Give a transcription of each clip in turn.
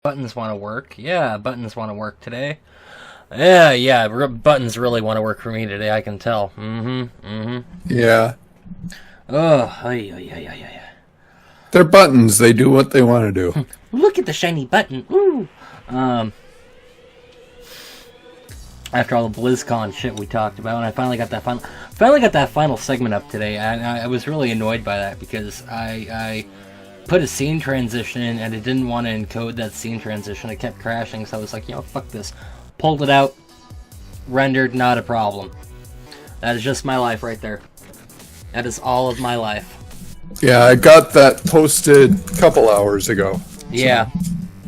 Buttons want to work. Yeah, buttons want to work today. Yeah, buttons really want to work for me today, I can tell. Yeah. Oh, yeah. They're buttons. They do what they want to do. Look at the shiny button. Ooh. After all the BlizzCon shit we talked about, and I finally got that final segment up today, and I was really annoyed by that because I put a scene transition in and it didn't want to encode that scene transition. It kept crashing, so I was like, fuck this. Pulled it out, rendered, not a problem. That is just my life right there. That is all of my life. Yeah, I got that posted a couple hours ago. Yeah. So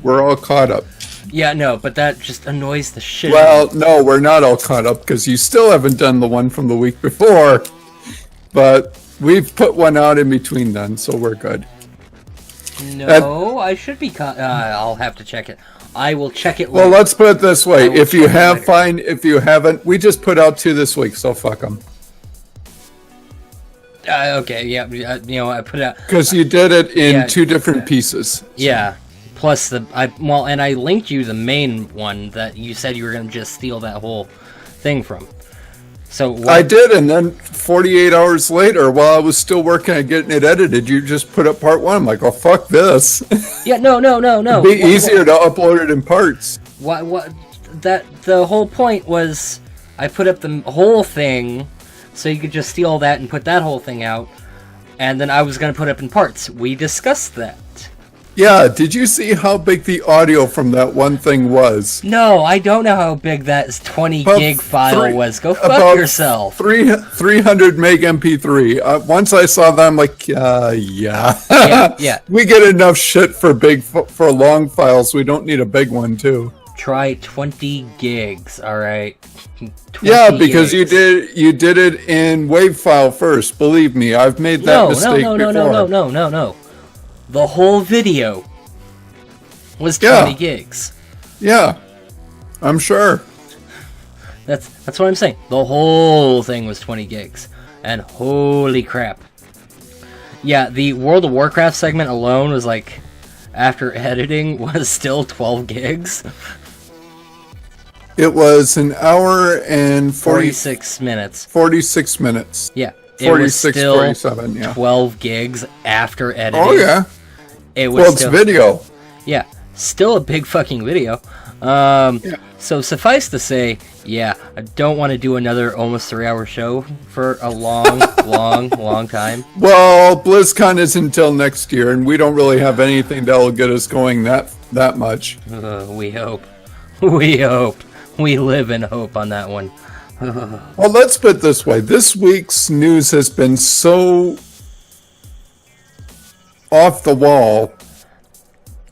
we're all caught up. Yeah, no, but that just annoys the shit Well, out of me. no, we're not all caught up because you still haven't done the one from the week before. But we've put one out in between then, so we're good. No, I should be caught. I'll have to check it. I will check it Well, later. let's put it this way. If you have, fine. If you haven't, we just put out 2 this week, so fuck them. Okay, yeah, I put it out. Because you did it in 2 different pieces. So. Yeah. Plus and I linked you the main one that you said you were going to just steal that whole thing from. So what? I did, and then 48 hours later, while I was still working on getting it edited, you just put up part 1. I'm like, oh, fuck this. Yeah, no. It'd be easier to upload it in parts. What? The whole point was I put up the whole thing so you could just steal that and put that whole thing out, and then I was going to put it up in parts. We discussed that. Yeah, did you see how big the audio from that one thing was? No, I don't know how big that 20 gig file was. Go fuck yourself. 300 meg MP3. Once I saw that, I'm like, yeah. Yeah. We get enough shit for long files. We don't need a big one too. Try 20 gigs, all right. Yeah, because gigs. you did it in WAV file first. Believe me, I've made that mistake before. No. The whole video was 20 gigs. Yeah, I'm sure. That's what I'm saying. The whole thing was 20 gigs. And holy crap. Yeah, the World of Warcraft segment alone was like, after editing, was still 12 gigs. It was an hour and 46 minutes. 46 minutes. Yeah. 46, 47, yeah. 12 gigs after editing. Oh, yeah. It's video. Yeah, still a big fucking video. So suffice to say, I don't want to do another almost 3-hour show for a long time. Well, BlizzCon is until next year, and we don't really have anything that will get us going that much. We hope. We live in hope on that one. Well, let's put it this way. This week's news has been so off the wall.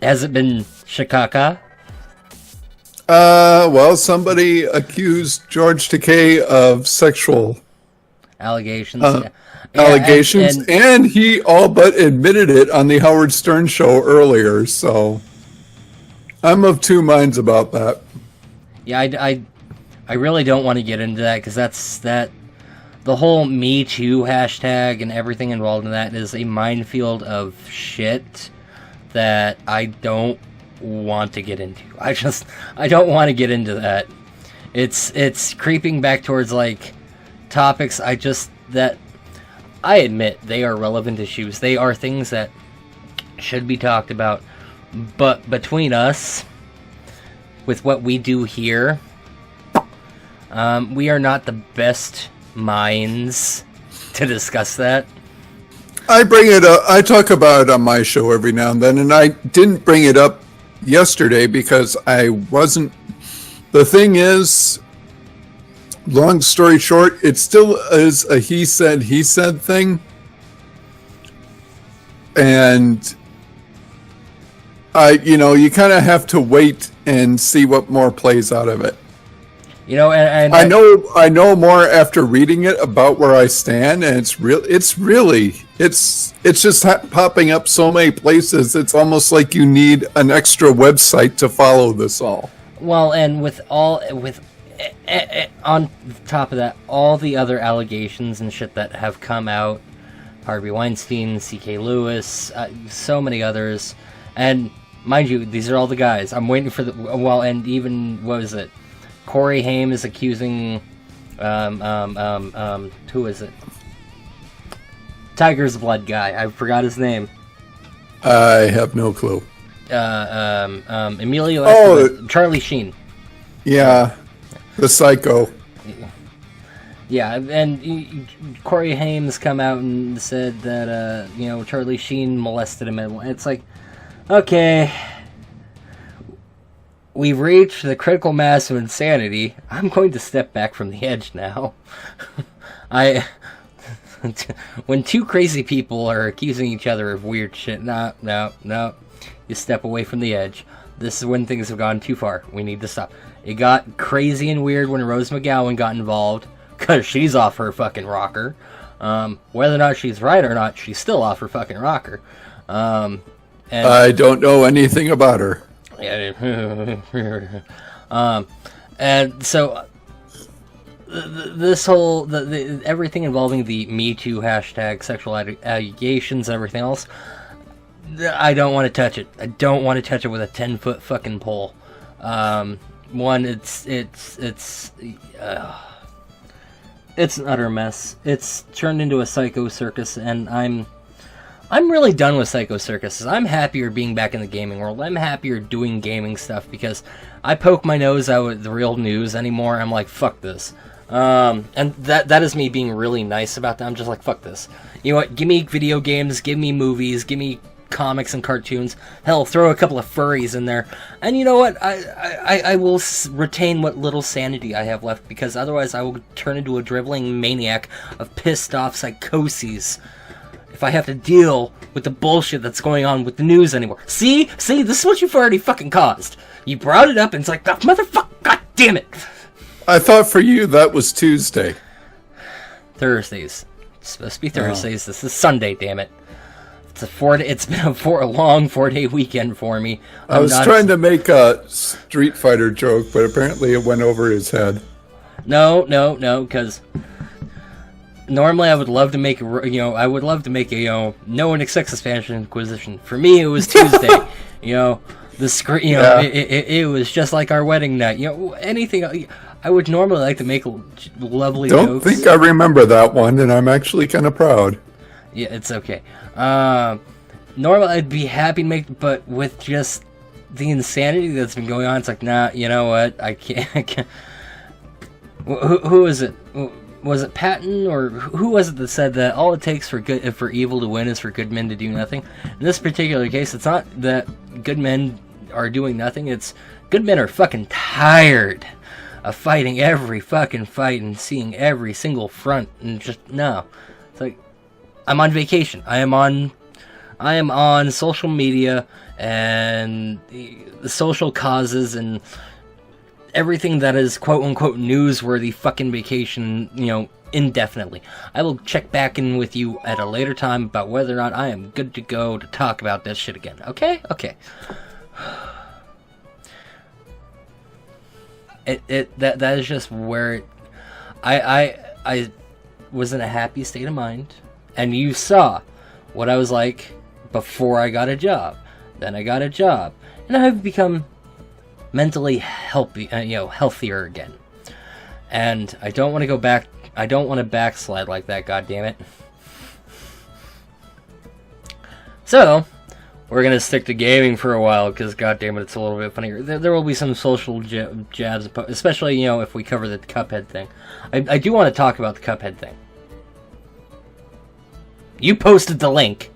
Has it been Shikaka? Well, somebody accused George Takei of sexual allegations. Allegations, and he all but admitted it on the Howard Stern show earlier, so I'm of 2 minds about that. Yeah, I really don't want to get into that, because the whole Me Too hashtag and everything involved in that is a minefield of shit that I don't want to get into. I don't want to get into that. It's creeping back towards like topics that I admit they are relevant issues. They are things that should be talked about. But between us, with what we do here, we are not the best minds to discuss that. I bring it up. I talk about it on my show every now and then, and I didn't bring it up yesterday because I wasn't. The thing is, long story short, it still is a he said thing, and you kind of have to wait and see what more plays out of it. And I know more after reading it about where I stand, and it's just popping up so many places. It's almost like you need an extra website to follow this all. Well, and on top of that, all the other allegations and shit that have come out, Harvey Weinstein, C.K. Lewis, so many others, and mind you, these are all the guys. I'm waiting for the and even what was it? Corey Haim is accusing who is it? Tiger's Blood guy. I forgot his name. I have no clue. Emilio Charlie Sheen. Yeah, the Psycho. Yeah, and Corey Haim's come out and said that Charlie Sheen molested him. It's like, okay, we've reached the critical mass of insanity. I'm going to step back from the edge now. When two crazy people are accusing each other of weird shit, no, you step away from the edge. This is when things have gone too far. We need to stop. It got crazy and weird when Rose McGowan got involved, because she's off her fucking rocker. Whether or not she's right or not, she's still off her fucking rocker. And I don't know anything about her. And so this whole everything involving the Me Too hashtag, sexual allegations, everything else, I don't want to touch it. I don't want to touch it with a 10-foot fucking pole. One, it's an utter mess. It's turned into a Psycho Circus, and I'm really done with Psycho Circuses. I'm happier being back in the gaming world. I'm happier doing gaming stuff because I poke my nose out at the real news anymore. I'm like, fuck this. And that is me being really nice about that. I'm just like, fuck this. You know what? Give me video games, give me movies, give me comics and cartoons. Hell, throw a couple of furries in there. And you know what? I will retain what little sanity I have left, because otherwise I will turn into a driveling maniac of pissed off psychoses if I have to deal with the bullshit that's going on with the news anymore. See, this is what you've already fucking caused. You brought it up and it's like, oh, motherfucker, god damn it. I thought for you that was Tuesday. Thursdays. It's supposed to be Thursdays. Oh. This is Sunday, damn it. It's been a long 4-day weekend for me. I was trying to make a Street Fighter joke, but apparently it went over his head. No, because normally I would love to make a No One Expects Expansion Inquisition. For me, it was Tuesday. The screen. It was just like our wedding night. Anything. I would normally like to make lovely jokes. Don't think I remember that one, and I'm actually kind of proud. Yeah, it's okay. Normally I'd be happy to make, but with just the insanity that's been going on, it's like, nah, you know what? I can't. Who is it? Was it Patton, or who was it that said that all it takes for evil to win is for good men to do nothing? In this particular case, it's not that good men are doing nothing. It's good men are fucking tired of fighting every fucking fight and seeing every single front, and just no. It's like, I'm on vacation. I am on social media and the social causes and everything that is quote unquote newsworthy fucking vacation, indefinitely. I will check back in with you at a later time about whether or not I am good to go to talk about this shit again. Okay? Okay. That is just where I was in a happy state of mind. And you saw what I was like before I got a job. Then I got a job, and I've become mentally healthier again. And I don't want to go back. I don't want to backslide like that. God damn it. So we're gonna stick to gaming for a while because, god damn it, it's a little bit funnier. There will be some social jabs, especially if we cover the Cuphead thing. I do want to talk about the Cuphead thing. You posted the link.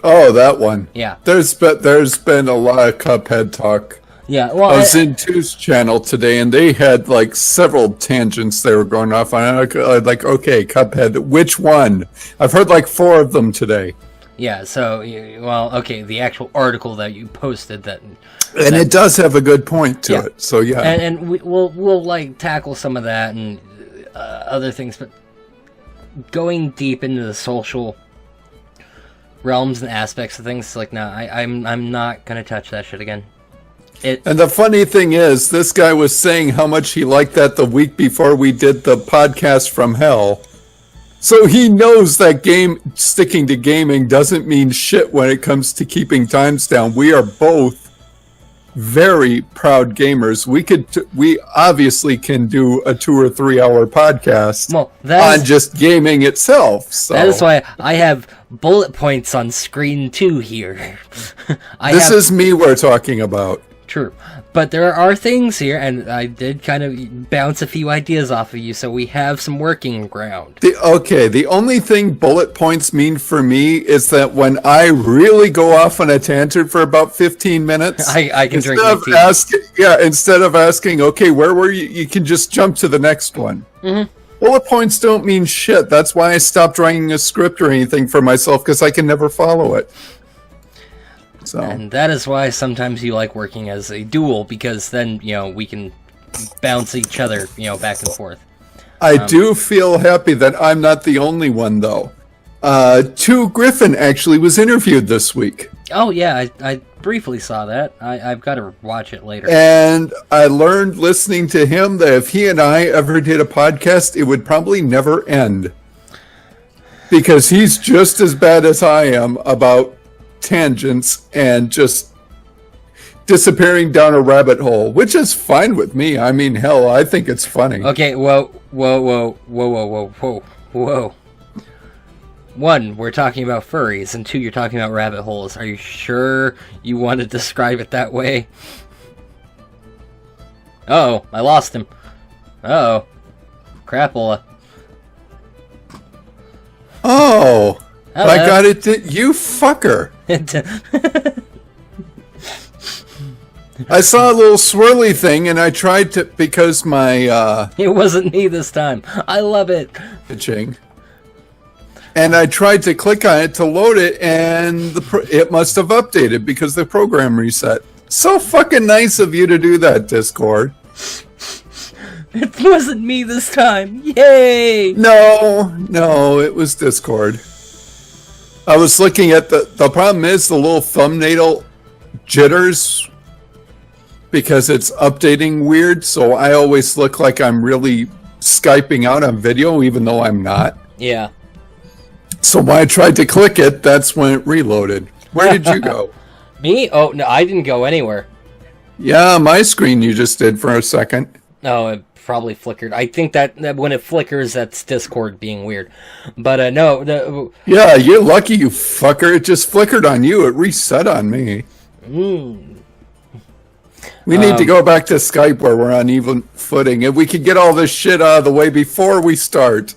Oh, that one. Yeah. There's been a lot of Cuphead talk. Yeah. Well, I was in Two's channel today, and they had like several tangents they were going off on. Like, okay, Cuphead, which one? I've heard like 4 of them today. Yeah. So, okay, the actual article that you posted that. And it does have a good point to it. So yeah. And we'll like tackle some of that and other things, but going deep into the social realms and aspects of things, like, no, I'm not gonna touch that shit again. And the funny thing is, this guy was saying how much he liked that the week before we did the podcast from hell. So he knows that sticking to gaming doesn't mean shit when it comes to keeping times down. We are both very proud gamers. We obviously can do a 2 or 3 hour podcast on just gaming itself. So. That is why I have bullet points on screen 2 here. This is me we're talking about. True. But there are things here, and I did kind of bounce a few ideas off of you, so we have some working ground. The only thing bullet points mean for me is that when I really go off on a tangent for about 15 minutes, I can drink my tea. Instead of asking, okay, where were you? You can just jump to the next one. Mm-hmm. Bullet points don't mean shit. That's why I stopped writing a script or anything for myself, because I can never follow it. So. And that is why sometimes you like working as a duel, because then, we can bounce each other, back and forth. I do feel happy that I'm not the only one, though. 2 Griffin actually was interviewed this week. Oh, yeah, I briefly saw that. I've got to watch it later. And I learned listening to him that if he and I ever did a podcast, it would probably never end. Because he's just as bad as I am about tangents and just disappearing down a rabbit hole, which is fine with me. I mean, hell, I think it's funny. Okay, whoa. 1, we're talking about furries, and 2, you're talking about rabbit holes. Are you sure you want to describe it that way? Uh-oh, I lost him. Uh-oh. Crapola. Oh, hello. I got it. You fucker. I saw a little swirly thing, and I tried to, because my... It wasn't me this time. I love it. Pitching. And I tried to click on it to load it, and it must have updated because the program reset. So fucking nice of you to do that, Discord. It wasn't me this time. Yay! No, it was Discord. I was looking at the problem is the little thumbnail jitters because it's updating weird, so I always look like I'm really Skyping out on video even though I'm not. Yeah. So when I tried to click it, that's when it reloaded. Where did you go? Me? Oh, no, I didn't go anywhere. Yeah, my screen you just did for a second. No, it probably flickered. I think that when it flickers, that's Discord being weird. But no. Yeah, you're lucky, you fucker. It just flickered on you. It reset on me. We need to go back to Skype where we're on even footing. If we could get all this shit out of the way before we start.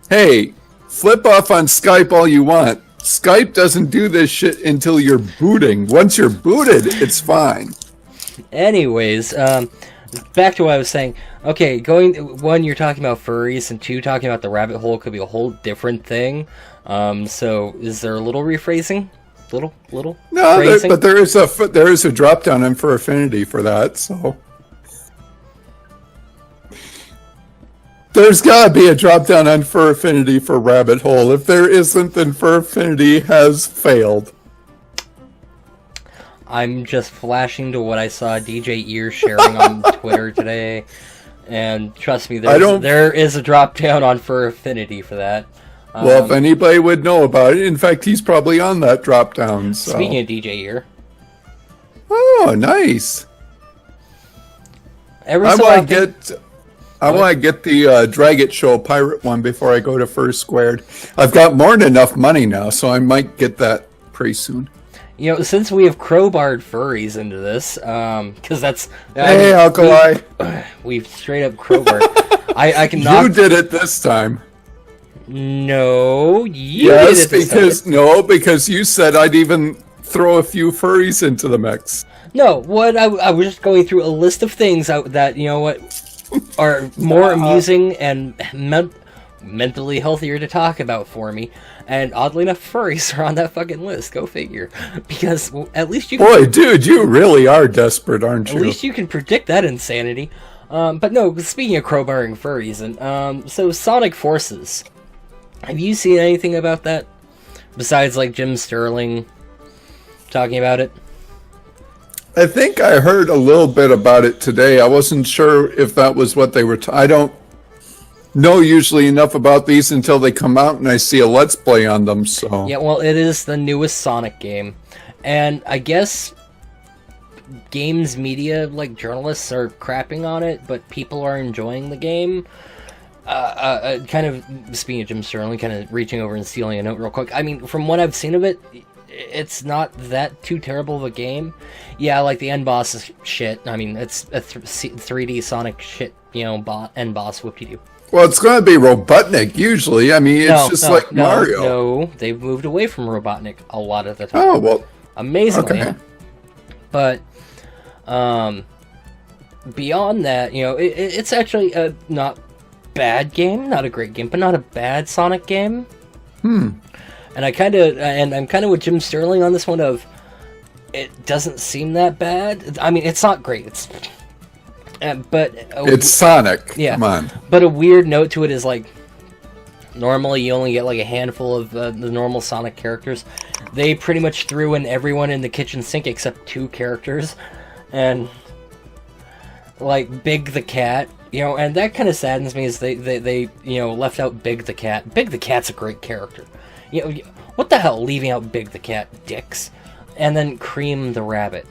Hey, flip off on Skype all you want. Skype doesn't do this shit until you're booting. Once you're booted, it's fine. Anyways, back to what I was saying. Okay, one, you're talking about furries, and 2, talking about the rabbit hole could be a whole different thing. So is there a little rephrasing? Little no, but there is a drop down in for affinity for that. So there's got to be a drop down on Fur Affinity for Rabbit Hole. If there isn't, then Fur Affinity has failed. I'm just flashing to what I saw DJ Ear sharing on Twitter today, and trust me, there is a drop down on Fur Affinity for that. Well, if anybody would know about it, in fact, he's probably on that drop down. So. Speaking of DJ Ear. Oh, nice. I want to get the Drag It Show pirate one before I go to First Squared. I've got more than enough money now, so I might get that pretty soon. You know, since we have crowbarred furries into this, because that's... Hey, Alkali! We've straight up crowbarred. I can knock... You did it this time. No, you did it this time. Because you said I'd even throw a few furries into the mix. No, I was just going through a list of things that, you know what, are more amusing and mentally healthier to talk about for me. And oddly enough, furries are on that fucking list. Go figure. Because at least you can... Boy, dude, you really are desperate, aren't you? At least you can predict that insanity. But no, speaking of crowbarring furries, and so Sonic Forces. Have you seen anything about that? Besides, like, Jim Sterling talking about it? I think I heard a little bit about it today. I wasn't sure if that was what they were... I don't know usually enough about these until they come out and I see a Let's Play on them, so... Yeah, well, it is the newest Sonic game. And I guess games media, like, journalists are crapping on it, but people are enjoying the game. Kind of, speaking of Jim Sterling, kind of reaching over and stealing a note real quick. I mean, from what I've seen of it, it's not that too terrible of a game. Yeah, like, the end boss is shit. I mean, it's a 3D Sonic shit, end boss, whoop-de-doo. Well, it's going to be Robotnik, usually. I mean, it's like Mario. No, they've moved away from Robotnik a lot of the time. Oh, well. Amazingly. Okay. But, beyond that, it's actually a not bad game, not a great game, but not a bad Sonic game. And I'm kind of with Jim Sterling on this one of, it doesn't seem that bad. I mean, it's not great. It's Sonic. Yeah. Come on. But a weird note to it is, like, normally you only get like a handful of the normal Sonic characters. They pretty much threw in everyone in the kitchen sink except 2 characters, and like Big the Cat, and that kind of saddens me is they left out Big the Cat. Big the Cat's a great character. What the hell, leaving out Big the Cat, dicks? And then Cream the Rabbit.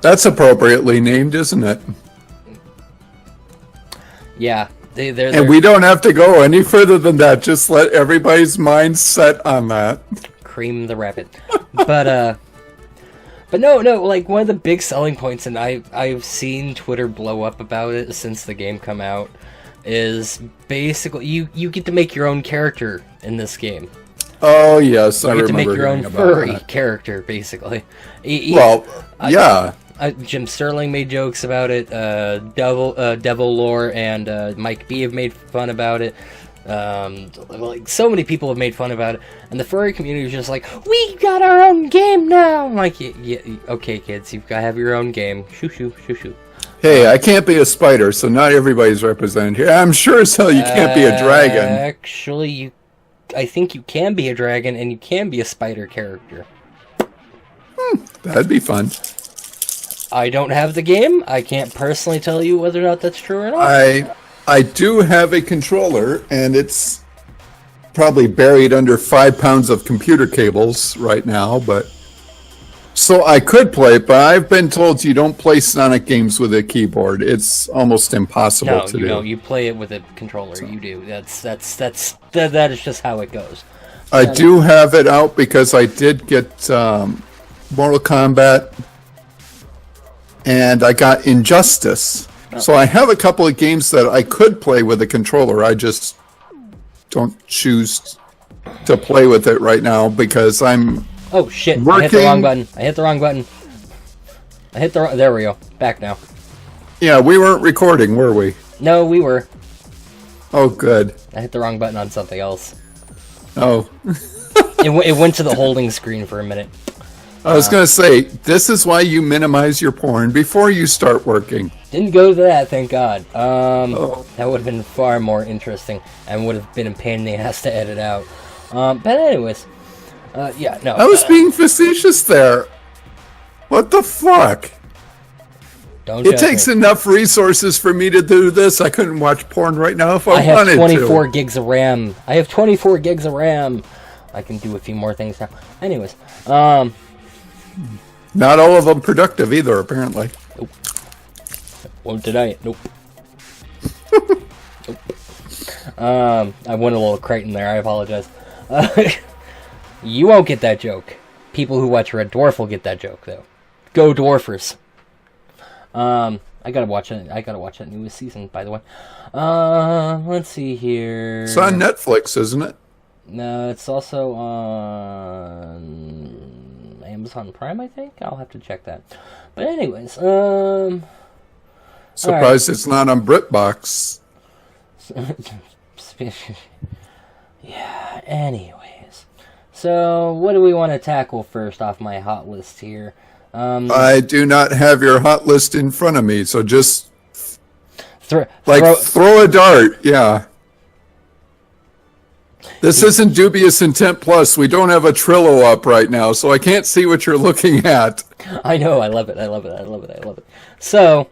That's appropriately named, isn't it? Yeah. And we don't have to go any further than that. Just let everybody's mind set on that. Cream the Rabbit. But no, like, one of the big selling points, and I've seen Twitter blow up about it since the game come out, is basically you get to make your own character in this game. Oh, yes, I remember. You get to make your own furry character, basically. Yeah. Jim Sterling made jokes about it. Devil Lore and Mike B have made fun about it. Like, so many people have made fun about it, and the furry community is just like, we got our own game now. I'm like, yeah, okay, kids, you've got to have your own game. Shoo. Hey, I can't be a spider, so not everybody's represented here. I'm sure as hell you can't be a dragon. Actually, I think you can be a dragon, and you can be a spider character. That'd be fun. I don't have the game. I can't personally tell you whether or not that's true or not. I do have a controller, and it's probably buried under 5 pounds of computer cables right now, but so I could play it, but I've been told you don't play Sonic games with a keyboard. It's almost impossible to do. No, you play it with a controller. So. You do. That is just how it goes. I do have it out because I did get Mortal Kombat, and I got Injustice. So I have a couple of games that I could play with a controller. I just don't choose to play with it right now because I'm Oh shit, working. I hit the wrong button. There we go. Back now. Yeah, we weren't recording, were we? No, we were. Oh, good. I hit the wrong button on something else. Oh. It went to the holding screen for a minute. I was going to say, this is why you minimize your porn before you start working. Didn't go to that, thank God. That would have been far more interesting and would have been a pain in the ass to edit out. But anyways, yeah, no. I was being facetious there. What the fuck? It takes enough resources for me to do this. I couldn't watch porn right now if I wanted to. I have 24 gigs of RAM. I have 24 gigs of RAM. I can do a few more things now. Anyways, not all of them productive either, apparently. Nope. Won't deny it. Nope. Nope. I went a little Crichton there. I apologize. You won't get that joke. People who watch Red Dwarf will get that joke, though. Go Dwarfers. I gotta watch it. I gotta watch that newest season, by the way. Let's see here. It's on Netflix, isn't it? No, it's also on Amazon Prime, I think. I'll have to check that. But anyways, surprised it's not on BritBox. Yeah. Anyways, so what do we want to tackle first off my hot list here? I do not have your hot list in front of me, so just throw a dart. Yeah. This isn't Dubious Intent Plus. We don't have a Trello up right now, so I can't see what you're looking at. I know. I love it. So,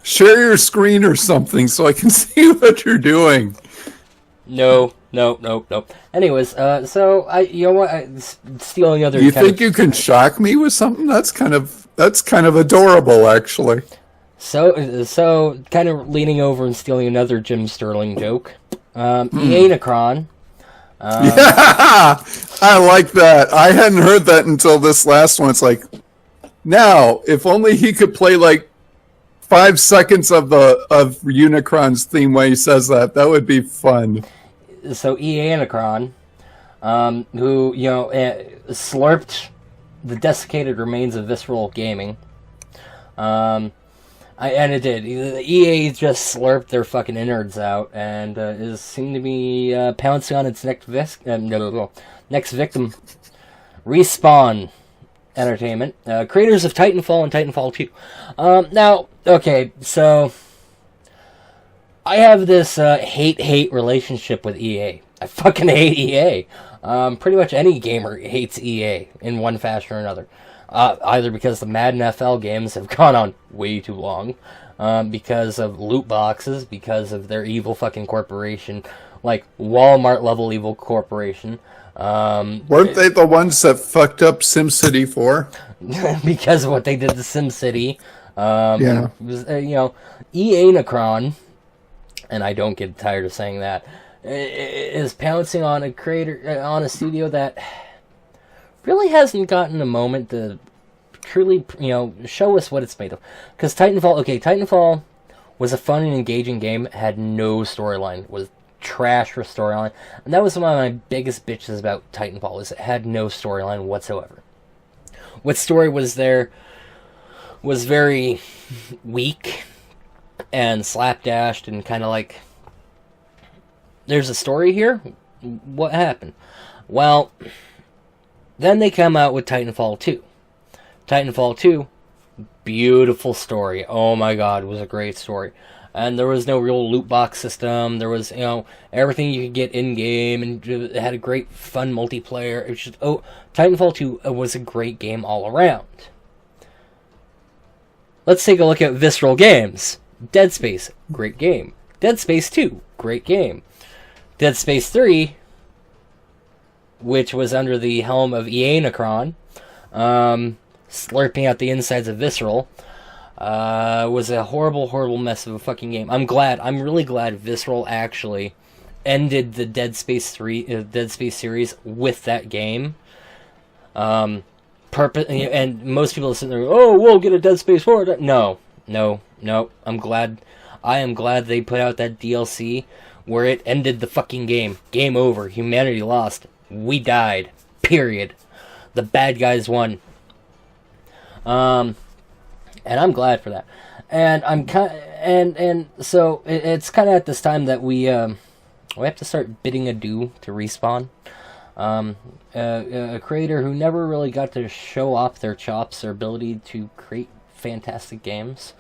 share your screen or something so I can see what you're doing. No. Nope. Anyways, so you know what? Stealing other. You think you can shock me with something? That's kind of adorable, actually. So kind of leaning over and stealing another Jim Sterling joke. EAnicron. Yeah, I like that. I hadn't heard that until this last one. It's like, now, if only he could play like 5 seconds of Unicron's theme when he says that, that would be fun. So EAnicron, who slurped the desiccated remains of Visceral Gaming. And it did. EA just slurped their fucking innards out, and is seemed to be pouncing on its next victim. Respawn Entertainment, creators of Titanfall and Titanfall 2. Now, okay, so I have this hate relationship with EA. I fucking hate EA. Pretty much any gamer hates EA in one fashion or another. Either because the Madden FL games have gone on way too long, because of loot boxes, because of their evil fucking corporation, like Walmart level evil corporation. Weren't they the ones that fucked up SimCity 4? Because of what they did to SimCity. Yeah. It was, EAnicron, and I don't get tired of saying that, is pouncing on a creator, on a studio that really hasn't gotten a moment to truly, show us what it's made of. Because Titanfall was a fun and engaging game, had no storyline, was trash for storyline, and that was one of my biggest bitches about Titanfall, was it had no storyline whatsoever. What story was there was very weak and slapdashed and kind of like, there's a story here? What happened? Well, then they come out with Titanfall 2. Titanfall 2, beautiful story. Oh my god, it was a great story. And there was no real loot box system. There was, everything you could get in-game, and it had a great, fun multiplayer. It was just, Titanfall 2 was a great game all around. Let's take a look at Visceral Games. Dead Space, great game. Dead Space 2, great game. Dead Space 3, which was under the helm of EAnicron, slurping out the insides of Visceral, was a horrible mess of a fucking game. I'm really glad Visceral actually ended the Dead Space series with that game. And most people are sitting there, we'll get a Dead Space 4. No. I am glad they put out that DLC where it ended the fucking game. Game over. Humanity lost. We died. Period. The bad guys won. And I'm glad for that. And so it's kind of at this time that we have to start bidding adieu to Respawn. A creator who never really got to show off their chops, their ability to create fantastic games.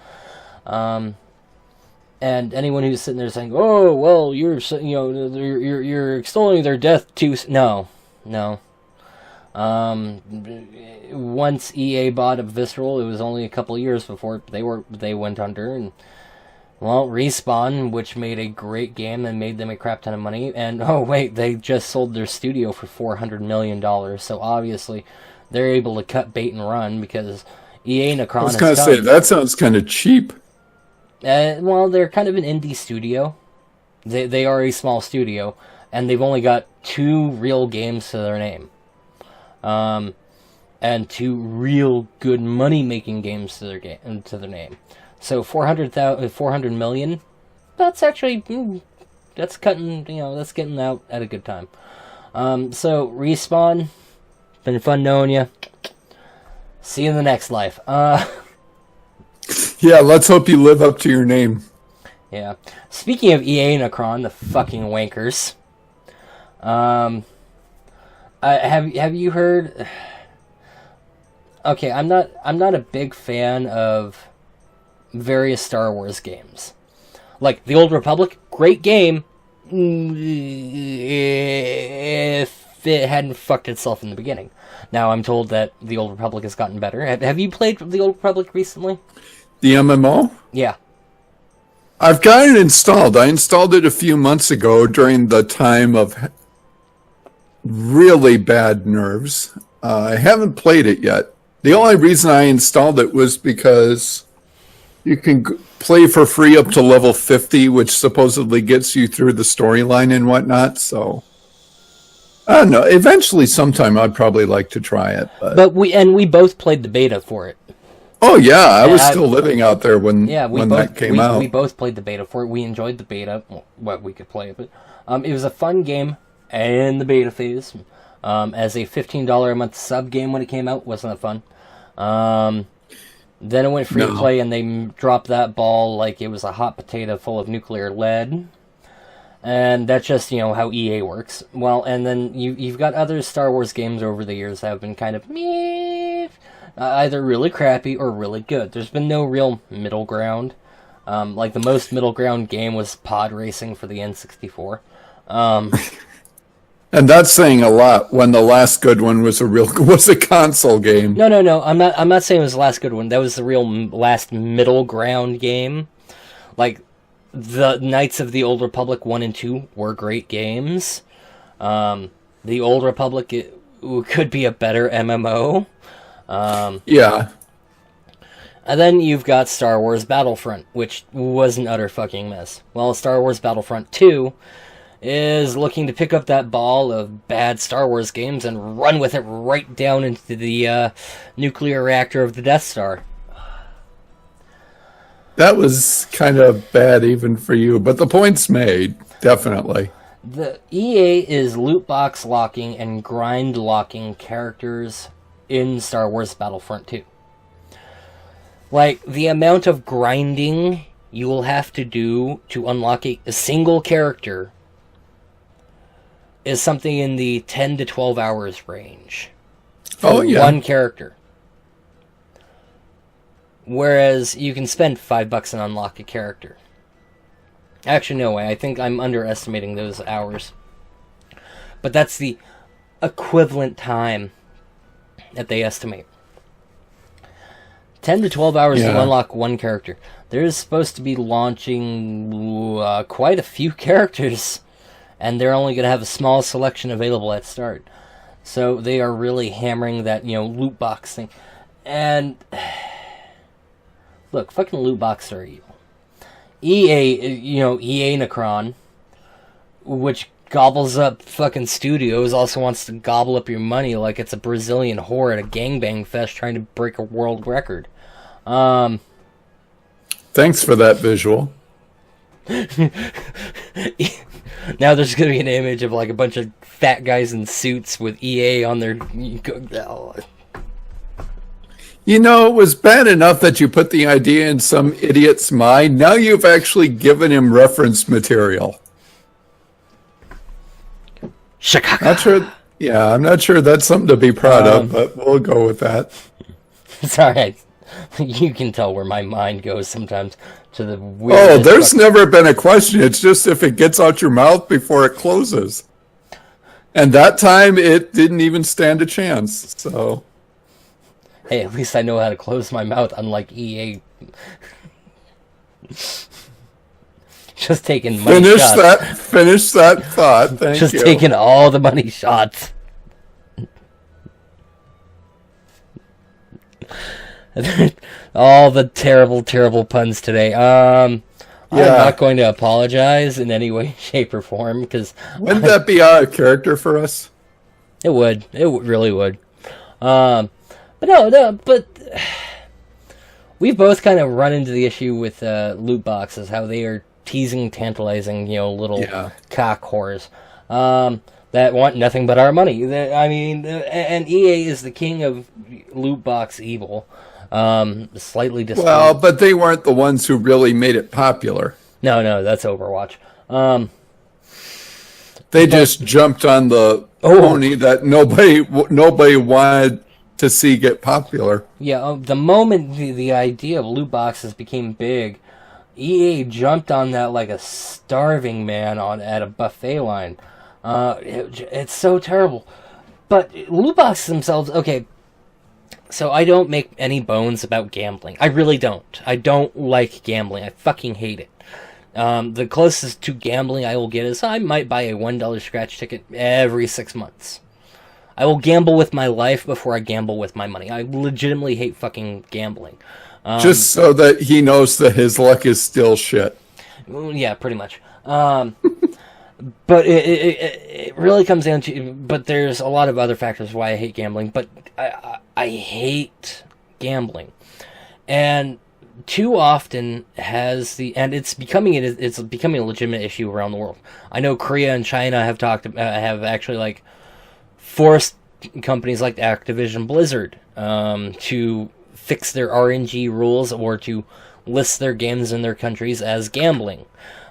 And anyone who's sitting there saying, "Oh, well, you're extolling their death too," no. Once EA bought up Visceral, it was only a couple years before they went under, and Respawn, which made a great game and made them a crap ton of money, and they just sold their studio for $400 million. So obviously, they're able to cut bait and run because EAnicron. I was gonna say that sounds kind of cheap. They're kind of an indie studio. They are a small studio, and they've only got 2 real games to their name. And 2 real good money-making games to their name. So $400 million, that's actually, that's cutting, that's getting out at a good time. So Respawn, been fun knowing you. See you in the next life. Yeah, let's hope you live up to your name. Yeah. Speaking of EAnicron, the fucking wankers. Have you heard? Okay, I'm not a big fan of various Star Wars games. Like The Old Republic, great game. If it hadn't fucked itself in the beginning. Now I'm told that The Old Republic has gotten better. Have you played The Old Republic recently? The MMO? Yeah. I've got it installed. I installed it a few months ago during the time of really bad nerves. I haven't played it yet. The only reason I installed it was because you can play for free up to level 50, which supposedly gets you through the storyline and whatnot. So, I don't know. Eventually, sometime I'd probably like to try it. But we both played the beta for it. Oh yeah, I was still living out there when that came out. We both played the beta for it. We enjoyed the beta. Well, we could play it, but it was a fun game in the beta phase. As a $15 a month sub game when it came out, wasn't that fun? Then it went free to play, and they dropped that ball like it was a hot potato full of nuclear lead. And that's just, how EA works. Well, and then you've got other Star Wars games over the years that have been kind of meh, either really crappy or really good. There's been no real middle ground. Like the most middle ground game was pod racing for the N64. And that's saying a lot when the last good one was a console game. No. I'm not saying it was the last good one. That was the real last middle ground game. Like the Knights of the Old Republic 1 and 2 were great games. The Old Republic could be a better MMO. Yeah. And then you've got Star Wars Battlefront, which was an utter fucking mess. Well, Star Wars Battlefront 2 is looking to pick up that ball of bad Star Wars games and run with it right down into the nuclear reactor of the Death Star. That was kind of bad even for you, but the point's made, definitely. The EA is loot box locking and grind locking characters in Star Wars Battlefront 2. Like, the amount of grinding you will have to do to unlock a single character is something in the 10 to 12 hours range. For one character. Whereas you can spend $5 and unlock a character. Actually, no way. I think I'm underestimating those hours. But that's the equivalent time that they estimate. 10 to 12 hours to unlock one character. There's supposed to be launching quite a few characters, and they're only going to have a small selection available at start. So they are really hammering that, loot box thing. And look, fucking loot boxes are evil. EAnicron, which gobbles up fucking studios, also wants to gobble up your money like it's a Brazilian whore at a gangbang fest trying to break a world record. Thanks for that visual. Now there's going to be an image of like a bunch of fat guys in suits with EA on their... It was bad enough that you put the idea in some idiot's mind. Now you've actually given him reference material. Chicago. I'm not sure that's something to be proud of, but we'll go with that. Sorry, you can tell where my mind goes sometimes to the weird. There's never been a question. It's just if it gets out your mouth before it closes. And that time it didn't even stand a chance. So, hey, at least I know how to close my mouth, unlike EA. Just taking money shots. Finish that thought. Thank you. Just taking all the money shots. All the terrible, terrible puns today. I'm not going to apologize in any way, shape, or form because wouldn't that be out of character for us? It would. It really would. But we've both kind of run into the issue with loot boxes, how they are teasing, tantalizing, little cock whores that want nothing but our money. And EA is the king of loot box evil. Slightly disappointed. Well, but they weren't the ones who really made it popular. No, that's Overwatch. They just jumped on the pony that nobody wanted to see get popular. Yeah, the moment the idea of loot boxes became big, EA jumped on that like a starving man at a buffet line. It's so terrible. But loot boxes themselves, okay, So I don't make any bones about gambling. I really don't. I don't like gambling. I fucking hate it. The closest to gambling I will get is I might buy a $1 scratch ticket every 6 months. I will gamble with my life before I gamble with my money. I legitimately hate fucking gambling. Just so that he knows that his luck is still shit. Yeah, pretty much. But it really comes down to... But there's a lot of other factors why I hate gambling. But I hate gambling. And too often has the... And it's becoming a legitimate issue around the world. I know Korea and China have actually, like, forced companies like Activision Blizzard to fix their RNG rules or to list their games in their countries as gambling.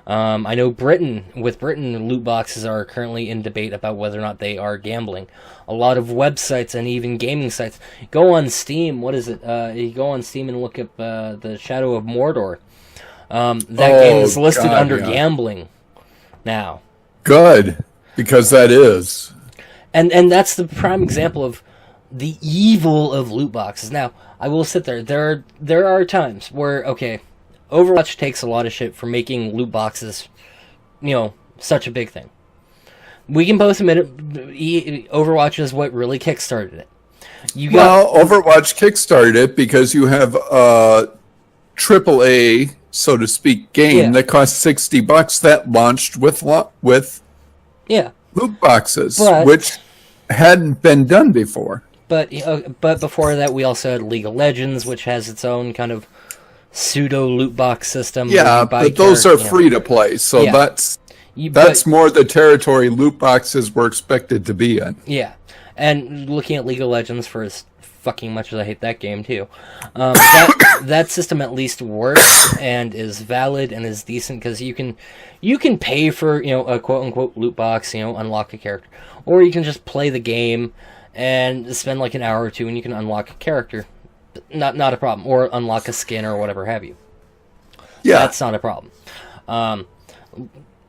I know Britain, loot boxes are currently in debate about whether or not they are gambling. A lot of websites and even gaming sites go on Steam. What is it? You go on Steam and look up the Shadow of Mordor. That game is listed under gambling now. Good, because that is. And that's the prime example of the evil of loot boxes. Now, I will sit there. There are times where, okay, Overwatch takes a lot of shit for making loot boxes, such a big thing. We can both admit it. Overwatch is what really kickstarted it. Overwatch kickstarted it because you have a AAA, so to speak, game that cost $60 that launched with loot boxes, which hadn't been done before. But before that, we also had League of Legends, which has its own kind of pseudo loot box system. Yeah, but those are free to play, so that's more the territory loot boxes were expected to be in. Yeah, and looking at League of Legends, for as fucking much as I hate that game too, that system at least works and is valid and is decent because you can pay for a quote unquote loot box, unlock a character, or you can just play the game and spend like an hour or two and you can unlock a character. Not a problem. Or unlock a skin or whatever have you. Yeah. That's not a problem.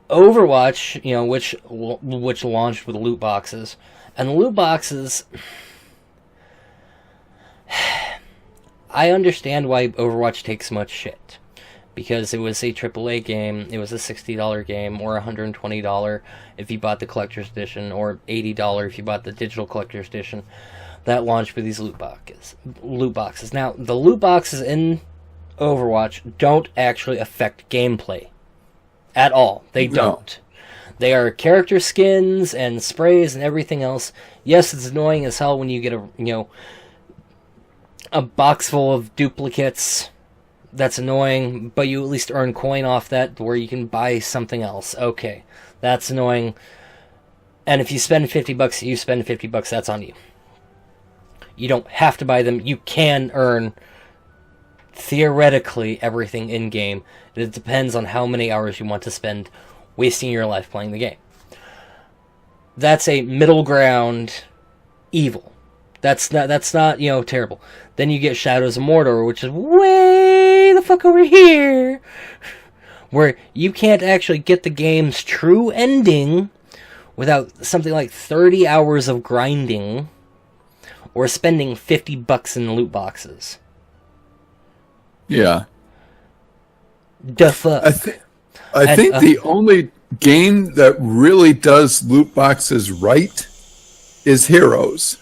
Overwatch, which launched with loot boxes. And the loot boxes... I understand why Overwatch takes so much shit. Because it was a AAA game, it was a $60 game, or $120 if you bought the Collector's Edition, or $80 if you bought the Digital Collector's Edition. That launched with these loot boxes. Now, the loot boxes in Overwatch don't actually affect gameplay at all. They don't. They are character skins and sprays and everything else. Yes, it's annoying as hell when you get a box full of duplicates. That's annoying, but you at least earn coin off that where you can buy something else. Okay, that's annoying. And if you spend $50, that's on you. You don't have to buy them. You can earn, theoretically, everything in-game. It depends on how many hours you want to spend wasting your life playing the game. That's a middle ground evil. That's not terrible. Then you get Shadows of Mordor, which is way the fuck over here, where you can't actually get the game's true ending without something like 30 hours of grinding or spending $50 in loot boxes. Yeah. The fuck. I think the only game that really does loot boxes right is Heroes.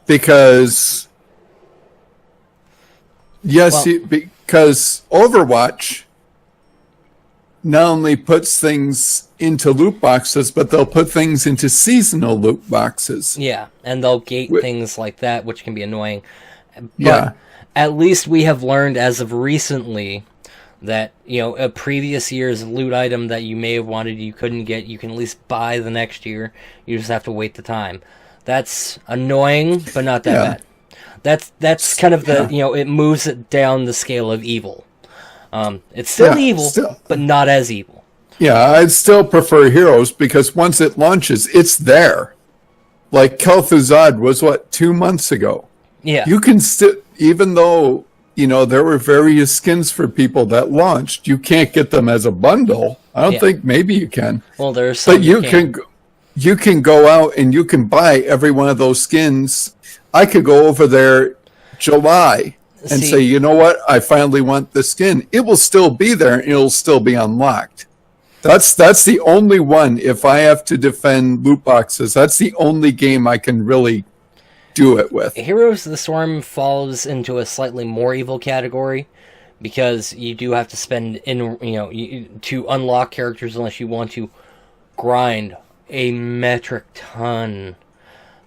Because because Overwatch not only puts things into loot boxes, but they'll put things into seasonal loot boxes. Yeah, and they'll gate things like that, which can be annoying. But at least we have learned as of recently that, a previous year's loot item that you may have wanted you couldn't get, you can at least buy the next year. You just have to wait the time. That's annoying, but not that bad. That's kind of the, it moves it down the scale of evil. It's still evil, but not as evil. Yeah, I'd still prefer Heroes because once it launches, it's there. Like Kel'Thuzad was, 2 months ago? Yeah. You can still, even though, there were various skins for people that launched, you can't get them as a bundle. I don't think, maybe you can. Well, there's some you can go out and you can buy every one of those skins I could go over there July and say, you know what? I finally want the skin. It will still be there. And it'll still be unlocked. That's the only one. If I have to defend loot boxes, that's the only game I can really do it with. Heroes of the Storm falls into a slightly more evil category because you do have to spend to unlock characters unless you want to grind a metric ton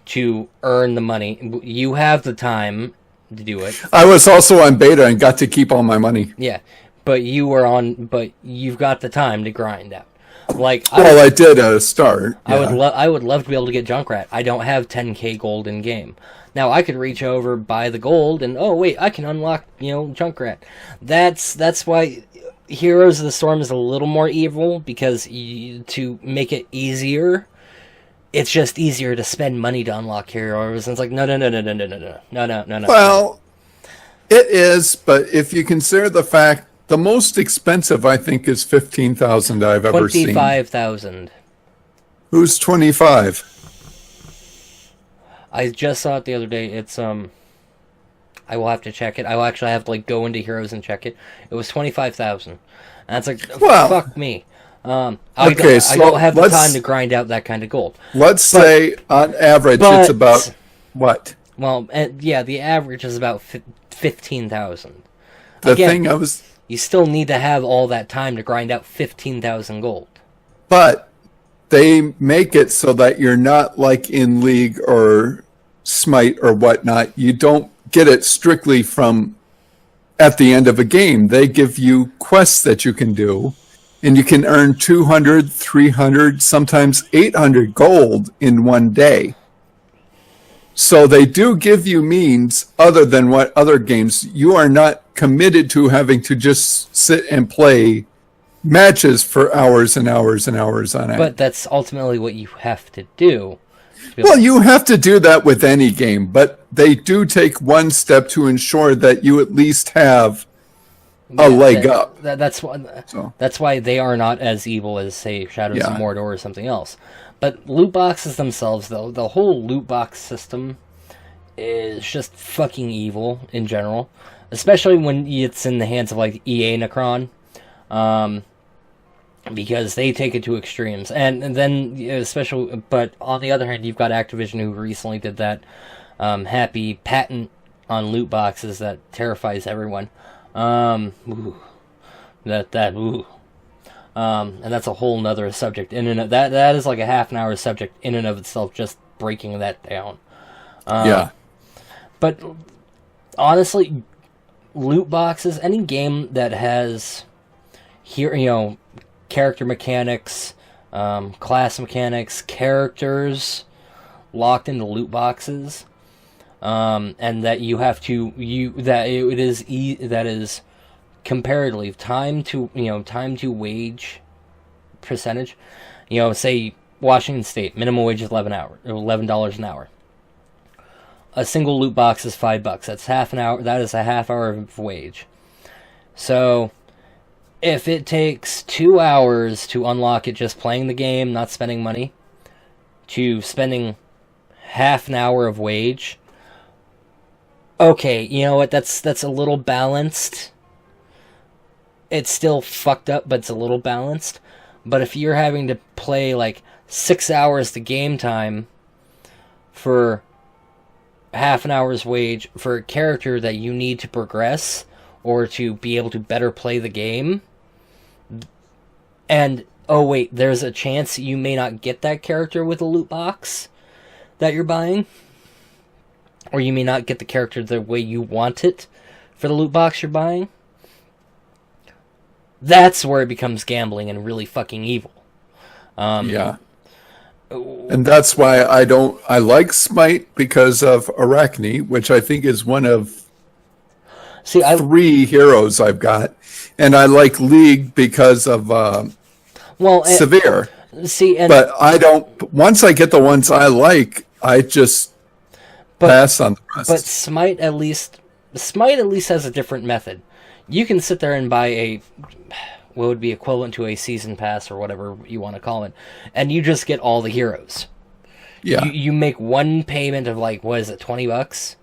to earn the money. You have the time to do it. I was also on beta and got to keep all my money. Yeah, but you've got the time to grind out. I did start. Yeah. I would love to be able to get Junkrat. I don't have 10k gold in game. Now I could reach over, buy the gold, and I can unlock Junkrat. That's why Heroes of the Storm is a little more evil, because to make it easier, it's just easier to spend money to unlock heroes. And it's like no. Well, it is, but if you consider the fact. The most expensive, I think, is 15,000 I've ever seen. 25,000. Who's 25? I just saw it the other day. It's I will have to check it. I will actually have to go into Heroes and check it. It was 25,000. And that's fuck me. I don't have the time to grind out that kind of gold. Let's say on average it's about what? Well, the average is about 15,000. You still need to have all that time to grind out 15,000 gold. But they make it so that you're not like in League or Smite or whatnot. You don't get it strictly from at the end of a game. They give you quests that you can do, and you can earn 200, 300, sometimes 800 gold in one day. So they do give you means other than what other games. You are not committed to having to just sit and play matches for hours and hours and hours on end. But that's ultimately what you have to do. Well, you have to do that with any game, but they do take one step to ensure that you at least have a leg up. That's why they are not as evil as, say, Shadows of Mordor or something else. But loot boxes themselves, though, the whole loot box system is just fucking evil in general. Especially when it's in the hands of, EAnicron. Because they take it to extremes. And then, but on the other hand, you've got Activision, who recently did that happy patent on loot boxes that terrifies everyone. And that's a whole nother subject. That is like a half an hour subject in and of itself, just breaking that down. But honestly, loot boxes, any game that has character mechanics, class mechanics, characters locked into loot boxes, and that you have to that is comparatively time to wage percentage. Say Washington State minimum wage is $11 an hour. A single loot box is $5. That's half an hour. That is a half hour of wage. So if it takes 2 hours to unlock it, just playing the game, not spending money, to spending half an hour of wage, okay, you know what? That's a little balanced. It's still fucked up, but it's a little balanced. But if you're having to play 6 hours to game time for half an hour's wage for a character that you need to progress or to be able to better play the game, and there's a chance you may not get that character with a loot box that you're buying, or you may not get the character the way you want it for the loot box you're buying, that's where it becomes gambling and really fucking evil. And that's why I like Smite because of Arachne, which I think is one of 3 heroes I've got. And I like League because of Severe. But I don't, once I get the ones I like, I just pass on the rest. But Smite at least has a different method. You can sit there and buy what would be equivalent to a season pass or whatever you want to call it, and you just get all the heroes. Yeah. You make one payment of like, what is it, $20?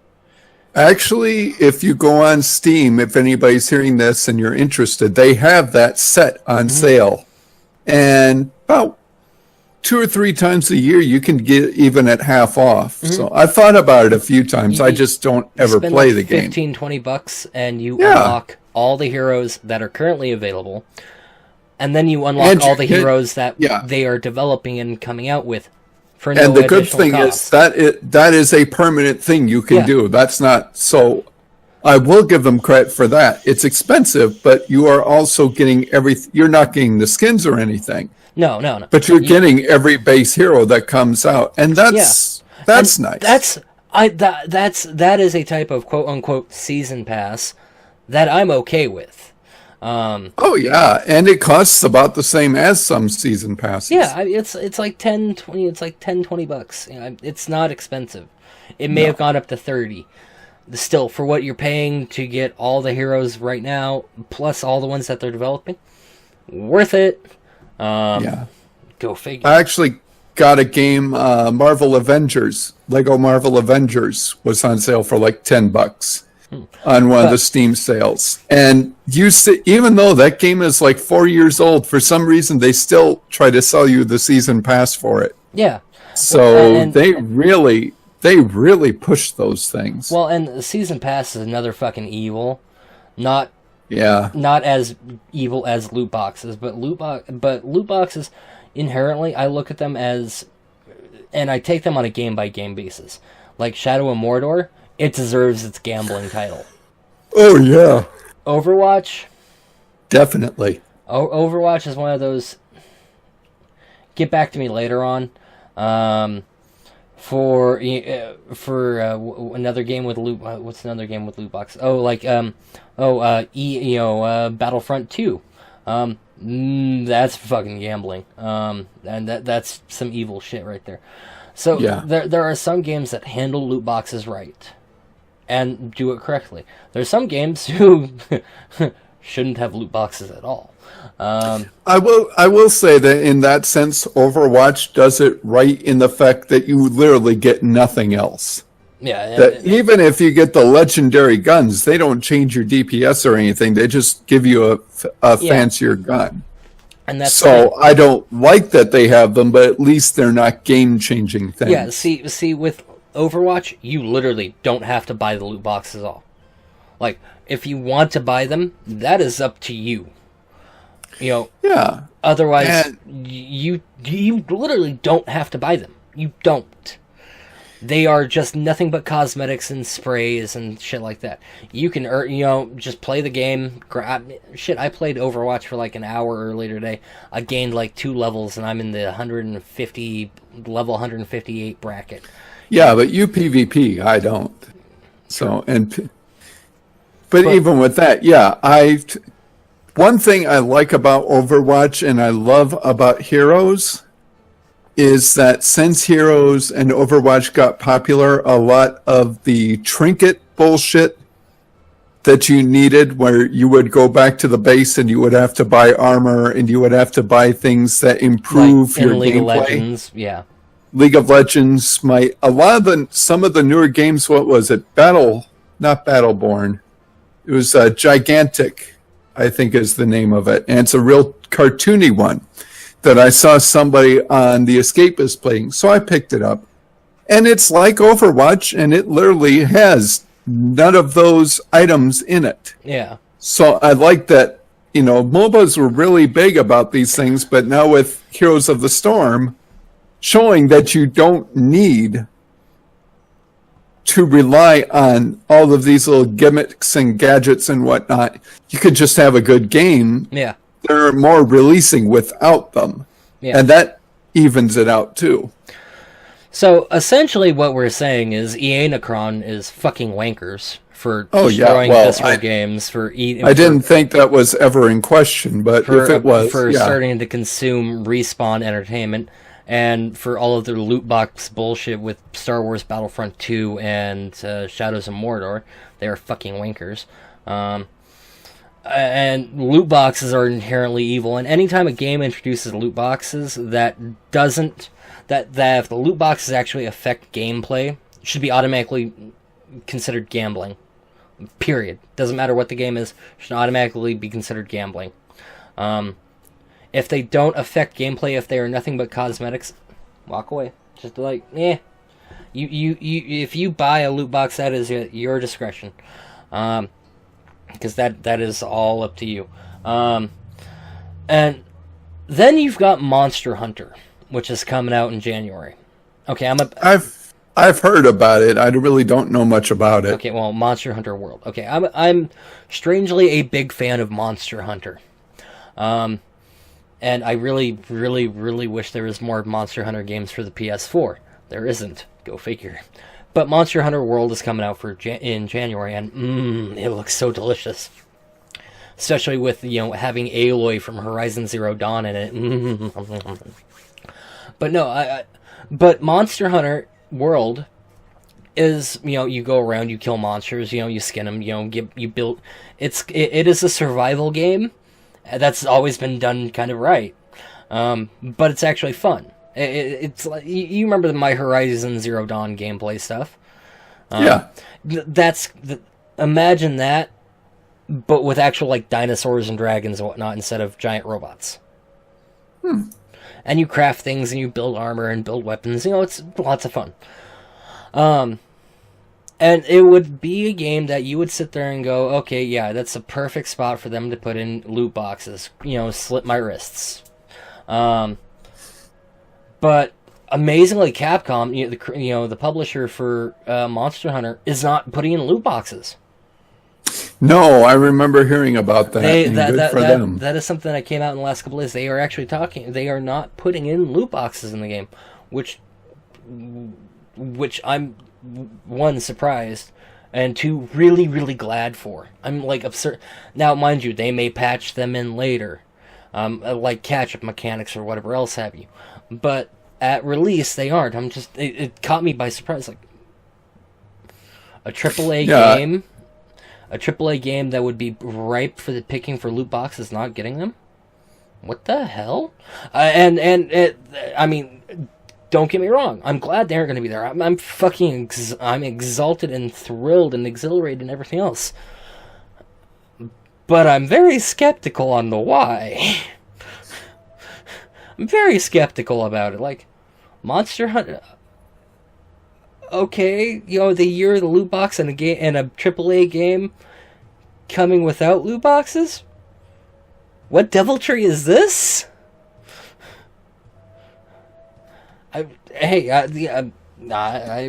Actually, if you go on Steam, if anybody's hearing this and you're interested, they have that set on sale. And about 2 or 3 times a year, you can get even at half off. So I thought about it a few times. I just don't ever play the game. $15-20 and you unlock all the heroes that are currently available. And then you unlock all the heroes that they are developing and coming out with. And the good thing is that is a permanent thing you can do. That's not so. I will give them credit for that. It's expensive, but you are also getting you're not getting the skins or anything. No. But you're getting every base hero that comes out, and that's nice. That is a type of quote unquote season pass that I'm okay with. Oh yeah, and it costs about the same as some season passes. Yeah, it's like 10, 20. It's like $10-20. You know, it's not expensive. It may have gone up to 30. Still, for what you're paying to get all the heroes right now, plus all the ones that they're developing, worth it. Go figure. I actually got a game, Marvel Avengers. Lego Marvel Avengers was on sale for like $10. On one of the Steam sales. And you see, even though that game is like 4 years old, for some reason they still try to sell you the season pass for it. Yeah. So they really push those things. Well, and the season pass is another fucking evil. Not as evil as loot boxes, but loot boxes inherently, I look at them as, and I take them on a game by game basis. Like Shadow of Mordor, it deserves its gambling title. Oh, yeah. Overwatch? Definitely. Overwatch is one of those... Get back to me later on. For another game with loot... what's another game with loot box? Oh, like... Battlefront 2. That's fucking gambling. And that's some evil shit right there. So there are some games that handle loot boxes right. And do it correctly. There's some games who shouldn't have loot boxes at all. I will say that in that sense, Overwatch does it right in the fact that you literally get nothing else. Yeah. That even if you get the legendary guns, they don't change your DPS or anything. They just give you a fancier gun. And that's so I don't like that they have them, but at least they're not game-changing things. Yeah, see, with Overwatch, you literally don't have to buy the loot boxes at all. Like, if you want to buy them, that is up to you. You know. Yeah. Otherwise, you literally don't have to buy them. You don't. They are just nothing but cosmetics and sprays and shit like that. You can, just play the game. I played Overwatch for like an hour earlier today. I gained like 2 levels, and I'm in the level 158 bracket. Yeah, but you PvP, I don't. So, but even with that, one thing I like about Overwatch and I love about Heroes is that since Heroes and Overwatch got popular, a lot of the trinket bullshit that you needed, where you would go back to the base and you would have to buy armor and you would have to buy things that improve your League gameplay. Of Legends, yeah. League of Legends, some of the newer games, what was it? Not Battleborn. It was Gigantic, I think is the name of it. And it's a real cartoony one that I saw somebody on The Escapist playing. So I picked it up. And it's like Overwatch, and it literally has none of those items in it. Yeah. So I like that, MOBAs were really big about these things, but now with Heroes of the Storm, showing that you don't need to rely on all of these little gimmicks and gadgets and whatnot. You could just have a good game. Yeah. They're more releasing without them. Yeah. And that evens it out too. So essentially what we're saying is EAnicron is fucking wankers for destroying Visceral games. I didn't think that was ever in question, but if it was, starting to consume Respawn Entertainment, and for all of their loot box bullshit with Star Wars Battlefront 2 and Shadows of Mordor. They are fucking wankers. And loot boxes are inherently evil, and anytime a game introduces loot boxes that if the loot boxes actually affect gameplay, it should be automatically considered gambling. Period. Doesn't matter what the game is, should automatically be considered gambling. If they don't affect gameplay, if they are nothing but cosmetics, walk away. Just like, you if you buy a loot box, that is your discretion. Because that is all up to you. And then you've got Monster Hunter, which is coming out in January. Okay, I've heard about it. I really don't know much about it. Okay, well, Monster Hunter World. Okay, I'm strangely a big fan of Monster Hunter. And I really, really, really wish there was more Monster Hunter games for the PS4. There isn't. Go figure. But Monster Hunter World is coming out in January, and it looks so delicious. Especially with, having Aloy from Horizon Zero Dawn in it. But no, but Monster Hunter World is, you go around, you kill monsters, you skin them, you build. It is a survival game. That's always been done kind of right. But it's actually fun. It's like, you remember my Horizon Zero Dawn gameplay stuff. Yeah. Imagine that, but with actual, like, dinosaurs and dragons and whatnot instead of giant robots. And you craft things and you build armor and build weapons. It's lots of fun. And it would be a game that you would sit there and go, okay, yeah, that's a perfect spot for them to put in loot boxes. Slit my wrists. But amazingly, Capcom, the publisher for Monster Hunter, is not putting in loot boxes. No, I remember hearing about that. Good for them. That is something that came out in the last couple of days. They are actually they are not putting in loot boxes in the game, which I'm, one, surprised, and two, really, really glad for. I'm, like, absurd. Now, mind you, they may patch them in later, like catch-up mechanics or whatever else have you. But at release, they aren't. It caught me by surprise. Like, a AAA game... A AAA game that would be ripe for the picking for loot boxes, not getting them? What the hell? I mean, don't get me wrong. I'm glad they're going to be there. I'm exalted and thrilled and exhilarated and everything else. But I'm very skeptical on the why. I'm very skeptical about it. Like, Monster Hunter... Okay, the year of the loot box and a AAA game coming without loot boxes? What deviltry is this? It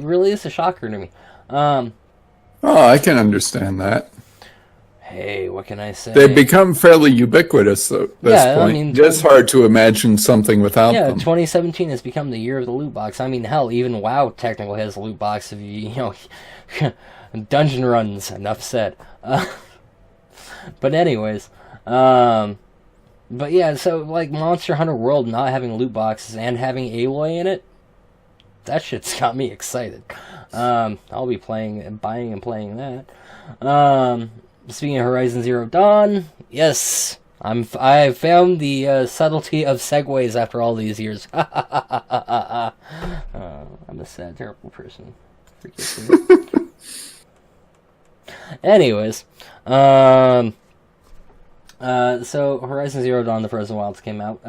really is a shocker to me. I can understand that. Hey, what can I say? They've become fairly ubiquitous at this point. I mean, it's hard to imagine something without them. 2017 has become the year of the loot box. I mean, hell, even WoW technically has a loot box. If dungeon runs. Enough said. But anyways, but yeah, so like Monster Hunter World not having loot boxes and having Aloy in it, that shit's got me excited. I'll be buying and playing that. Speaking of Horizon Zero Dawn, yes, I found the subtlety of segues after all these years. I'm a sad, terrible person. Forgive me. Anyways, so Horizon Zero Dawn: The Frozen Wilds came out.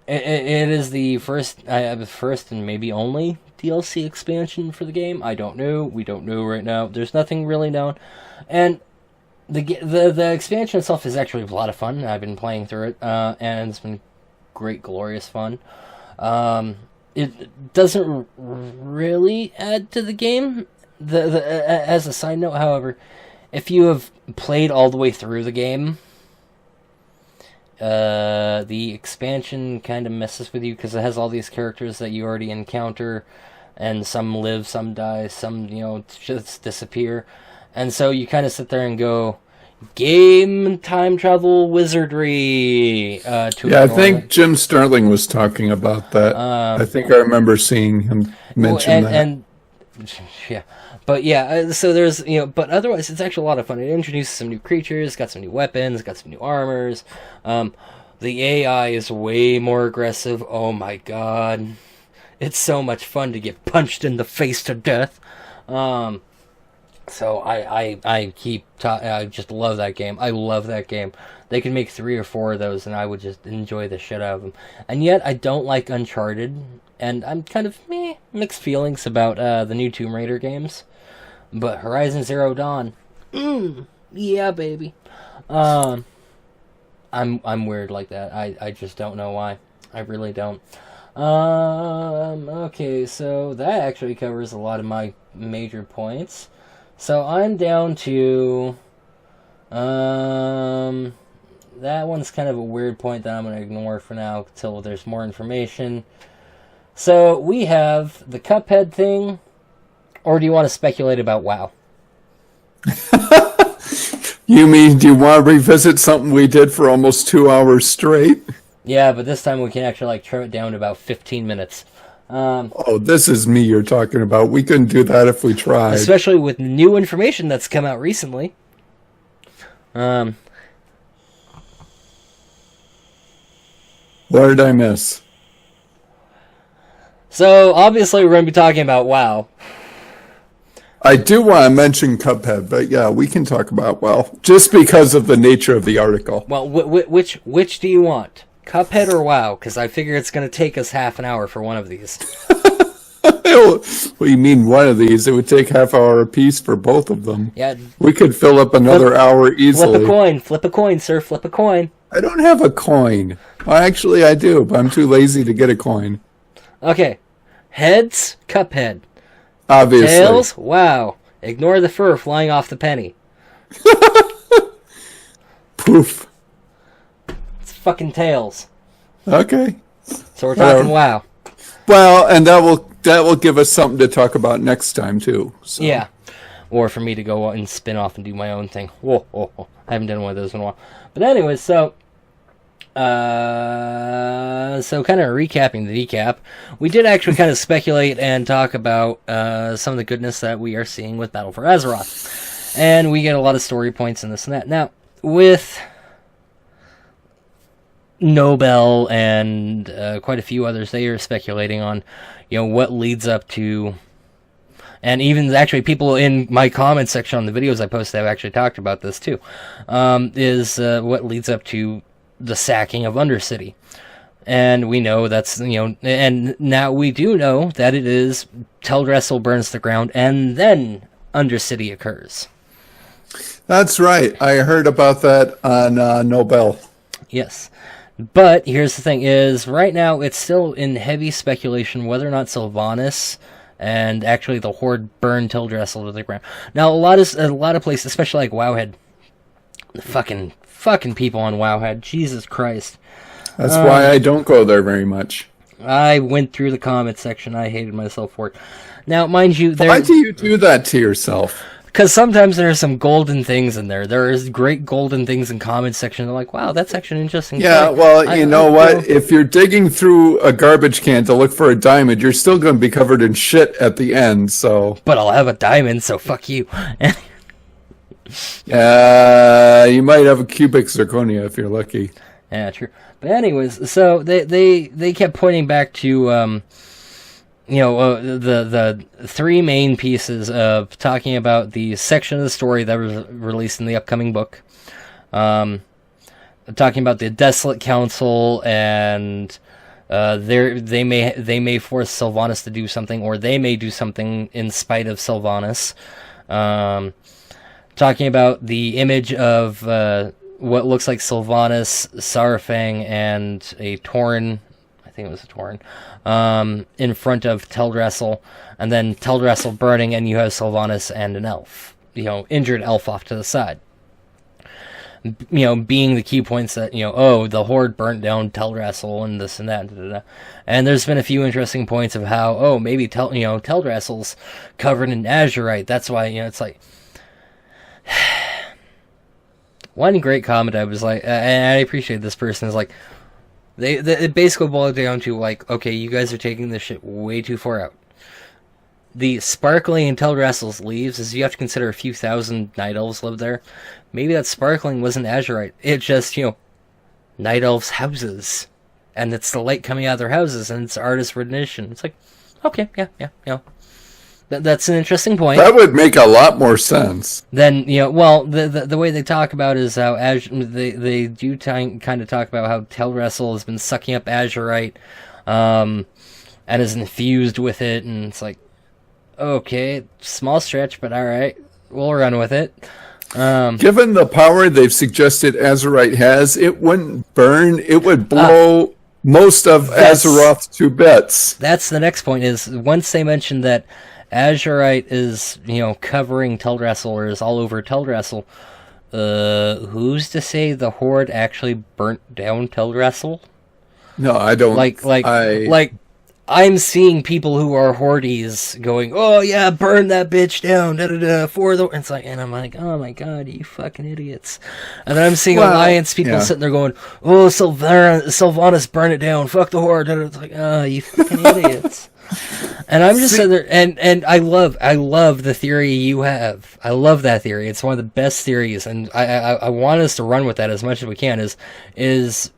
It is the first and maybe only DLC expansion for the game. I don't know. We don't know right now. There's nothing really known, and the expansion itself is actually a lot of fun. I've been playing through it, and it's been great, glorious fun. It doesn't really add to the game. As a side note, however, if you have played all the way through the game, the expansion kind of messes with you because it has all these characters that you already encounter, and some live, some die, some just disappear. And so you kind of sit there and go, game time travel wizardry. I think Jim Sterling was talking about that. I think I remember seeing him mention that. And yeah, But yeah, so there's, but otherwise it's actually a lot of fun. It introduces some new creatures, got some new weapons, got some new armors. The AI is way more aggressive. Oh my god. It's so much fun to get punched in the face to death. So I just love that game. I love that game. They could make 3 or 4 of those and I would just enjoy the shit out of them. And yet I don't like Uncharted. And I'm kind of mixed feelings about the new Tomb Raider games. But Horizon Zero Dawn, yeah, baby. I'm weird like that. I just don't know why. I really don't. Okay, so that actually covers a lot of my major points. So I'm down to that one's kind of a weird point that I'm going to ignore for now until there's more information. So we have the Cuphead thing. Or do you want to speculate about WoW? You mean, do you want to revisit something we did for almost 2 hours straight? Yeah, but this time we can actually trim it down to about 15 minutes. Oh, this is me you're talking about. We couldn't do that if we tried. Especially with new information that's come out recently. What did I miss? So, obviously we're going to be talking about WoW. I do want to mention Cuphead, but yeah, we can talk about just because of the nature of the article. Well, which do you want? Cuphead or WoW? Because I figure it's going to take us half an hour for one of these. What do you mean one of these? It would take half hour apiece for both of them. Yeah. We could fill up another hour easily. Flip a coin, sir, flip a coin. I don't have a coin. Well, actually, I do, but I'm too lazy to get a coin. Okay. Heads, Cuphead. Obviously. Tails, WoW. Ignore the fur flying off the penny. Poof. It's fucking Tails. Okay. So we're talking WoW. Well, and that will give us something to talk about next time too. So. Yeah. Or for me to go and spin off and do my own thing. Whoa. I haven't done one of those in a while. But anyways, so kind of recapping the decap, we did actually kind of speculate and talk about some of the goodness that we are seeing with Battle for Azeroth. And we get a lot of story points in this and that. Now, with Nobel and quite a few others, they are speculating on, what leads up to, and even actually people in my comment section on the videos I posted have actually talked about this too, is what leads up to the sacking of Undercity. And we know that's, and now we do know that it is Teldrassil burns the ground and then Undercity occurs. That's right. I heard about that on Nobel. Yes. But here's the thing is, right now it's still in heavy speculation whether or not Sylvanas and actually the Horde burn Teldrassil to the ground. Now a lot of places, especially like Wowhead, the fucking people on Wowhead, Jesus Christ. That's why I don't go there very much. I went through the comment section. I hated myself for it. Now, mind you, why do you do that to yourself? Because sometimes there are some golden things in there. There is great golden things in comment section. They're like, wow, that's actually an interesting. Yeah, thing. Well, you know what? If you're digging through a garbage can to look for a diamond, you're still going to be covered in shit at the end. So, but I'll have a diamond, so fuck you. You might have a cubic zirconia if you're lucky. Yeah, true. But anyways, so they kept pointing back to the 3 main pieces of talking about the section of the story that was released in the upcoming book. Talking about the Desolate Council and they may force Sylvanas to do something, or they may do something in spite of Sylvanas. Talking about the image of what looks like Sylvanas, Saurfang, and a Tauren, I think it was a Tauren, in front of Teldrassil, and then Teldrassil burning, and you have Sylvanas and an elf, injured elf off to the side. Being the key points that, the Horde burnt down Teldrassil and this and that. And there's been a few interesting points of how, maybe Teldrassil's covered in azurite. That's why, it's like... One great comment I was like, and I appreciate this person, is like, they basically boiled down to like, okay, you guys are taking this shit way too far out. the sparkling and Teldrassil's leaves is you have to consider a few thousand night elves live there. Maybe that sparkling wasn't azurite. It just, night elves' houses. And it's the light coming out of their houses, and it's artist rendition. It's like, okay, yeah. That's an interesting point. That would make a lot more sense. Then, the way they talk about is how they do kind of talk about how Teldrassil has been sucking up azurite, and is infused with it, and it's like, okay, small stretch, but alright, we'll run with it. Given the power they've suggested azurite has, it wouldn't burn, it would blow most of Azeroth to bits. That's the next point, is once they mentioned that azurite is, covering Teldrassil, or is all over Teldrassil, who's to say the Horde actually burnt down Teldrassil? No, I don't. I'm seeing people who are Hordes going, oh yeah, burn that bitch down, for the... And I'm like, oh my god, you fucking idiots. And then I'm seeing Alliance people sitting there going, oh, Sylvanas, burn it down, fuck the Horde. And it's like, oh, you fucking idiots. And I'm just sitting there, and I love the theory you have. I love that theory. It's one of the best theories, and I want us to run with that as much as we can, is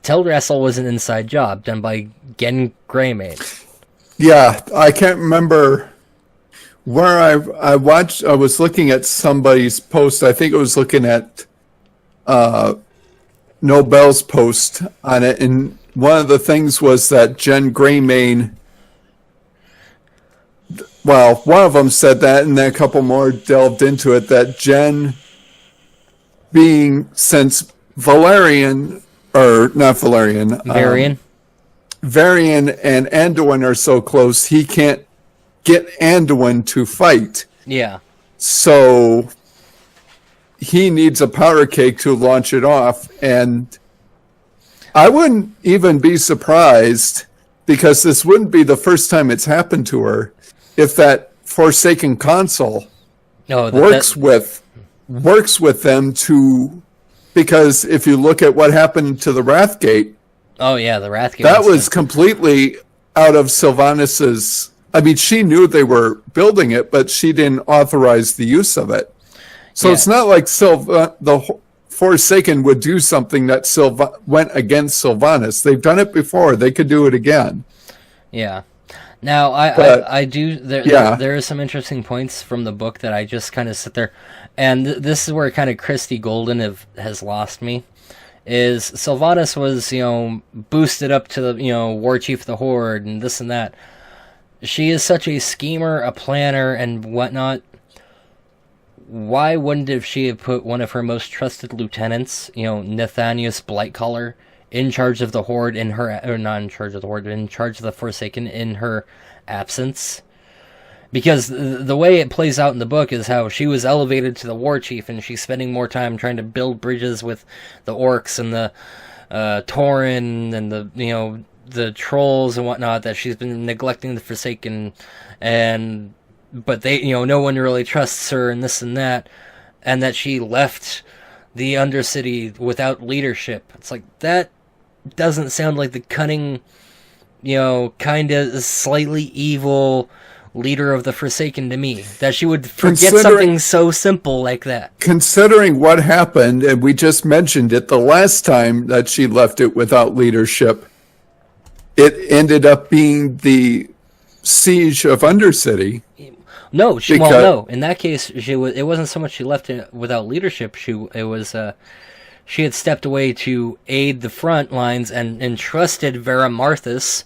Teldrassil was an inside job done by Gen Greymane. Yeah, I can't remember where I watched. I was looking at somebody's post. I think I was looking at Nobel's post on it, and one of the things was that Gen Greymane. Well, one of them said that, and then a couple more delved into it. That Gen, since Valerian. Or not Valerian. Varian. Varian and Anduin are so close, he can't get Anduin to fight. Yeah. So he needs a powder cake to launch it off. And I wouldn't even be surprised, because this wouldn't be the first time it's happened to her, if that Forsaken Consul works with them to... Because if you look at what happened to the Wrathgate... Oh, yeah, the Wrathgate. That was completely out of Sylvanas'... I mean, she knew they were building it, but she didn't authorize the use of it. So it's not like the Forsaken would do something that went against Sylvanas. They've done it before. They could do it again. Yeah. Now, I do... There are some interesting points from the book that I just kind of sit there... And this is where kind of Christy Golden has lost me. Is Sylvanas was, boosted up to the, War Chief of the Horde and this and that. She is such a schemer, a planner, and whatnot. Why wouldn't she have put one of her most trusted lieutenants, Nathanius Blightcaller, in charge of the Horde not in charge of the Horde, in charge of the Forsaken in her absence? Because the way it plays out in the book is how she was elevated to the war chief, and she's spending more time trying to build bridges with the orcs and the Tauren and the trolls and whatnot, that she's been neglecting the Forsaken, but they, no one really trusts her and this and that, and that she left the Undercity without leadership. It's like, that doesn't sound like the cunning, kind of slightly evil leader of the Forsaken to me, that she would forget something so simple like that. Considering what happened, and we just mentioned it, the last time that she left it without leadership, it ended up being the siege of Undercity. No, in that case, it wasn't so much she left it without leadership. She had stepped away to aid the front lines and entrusted Vera Marthas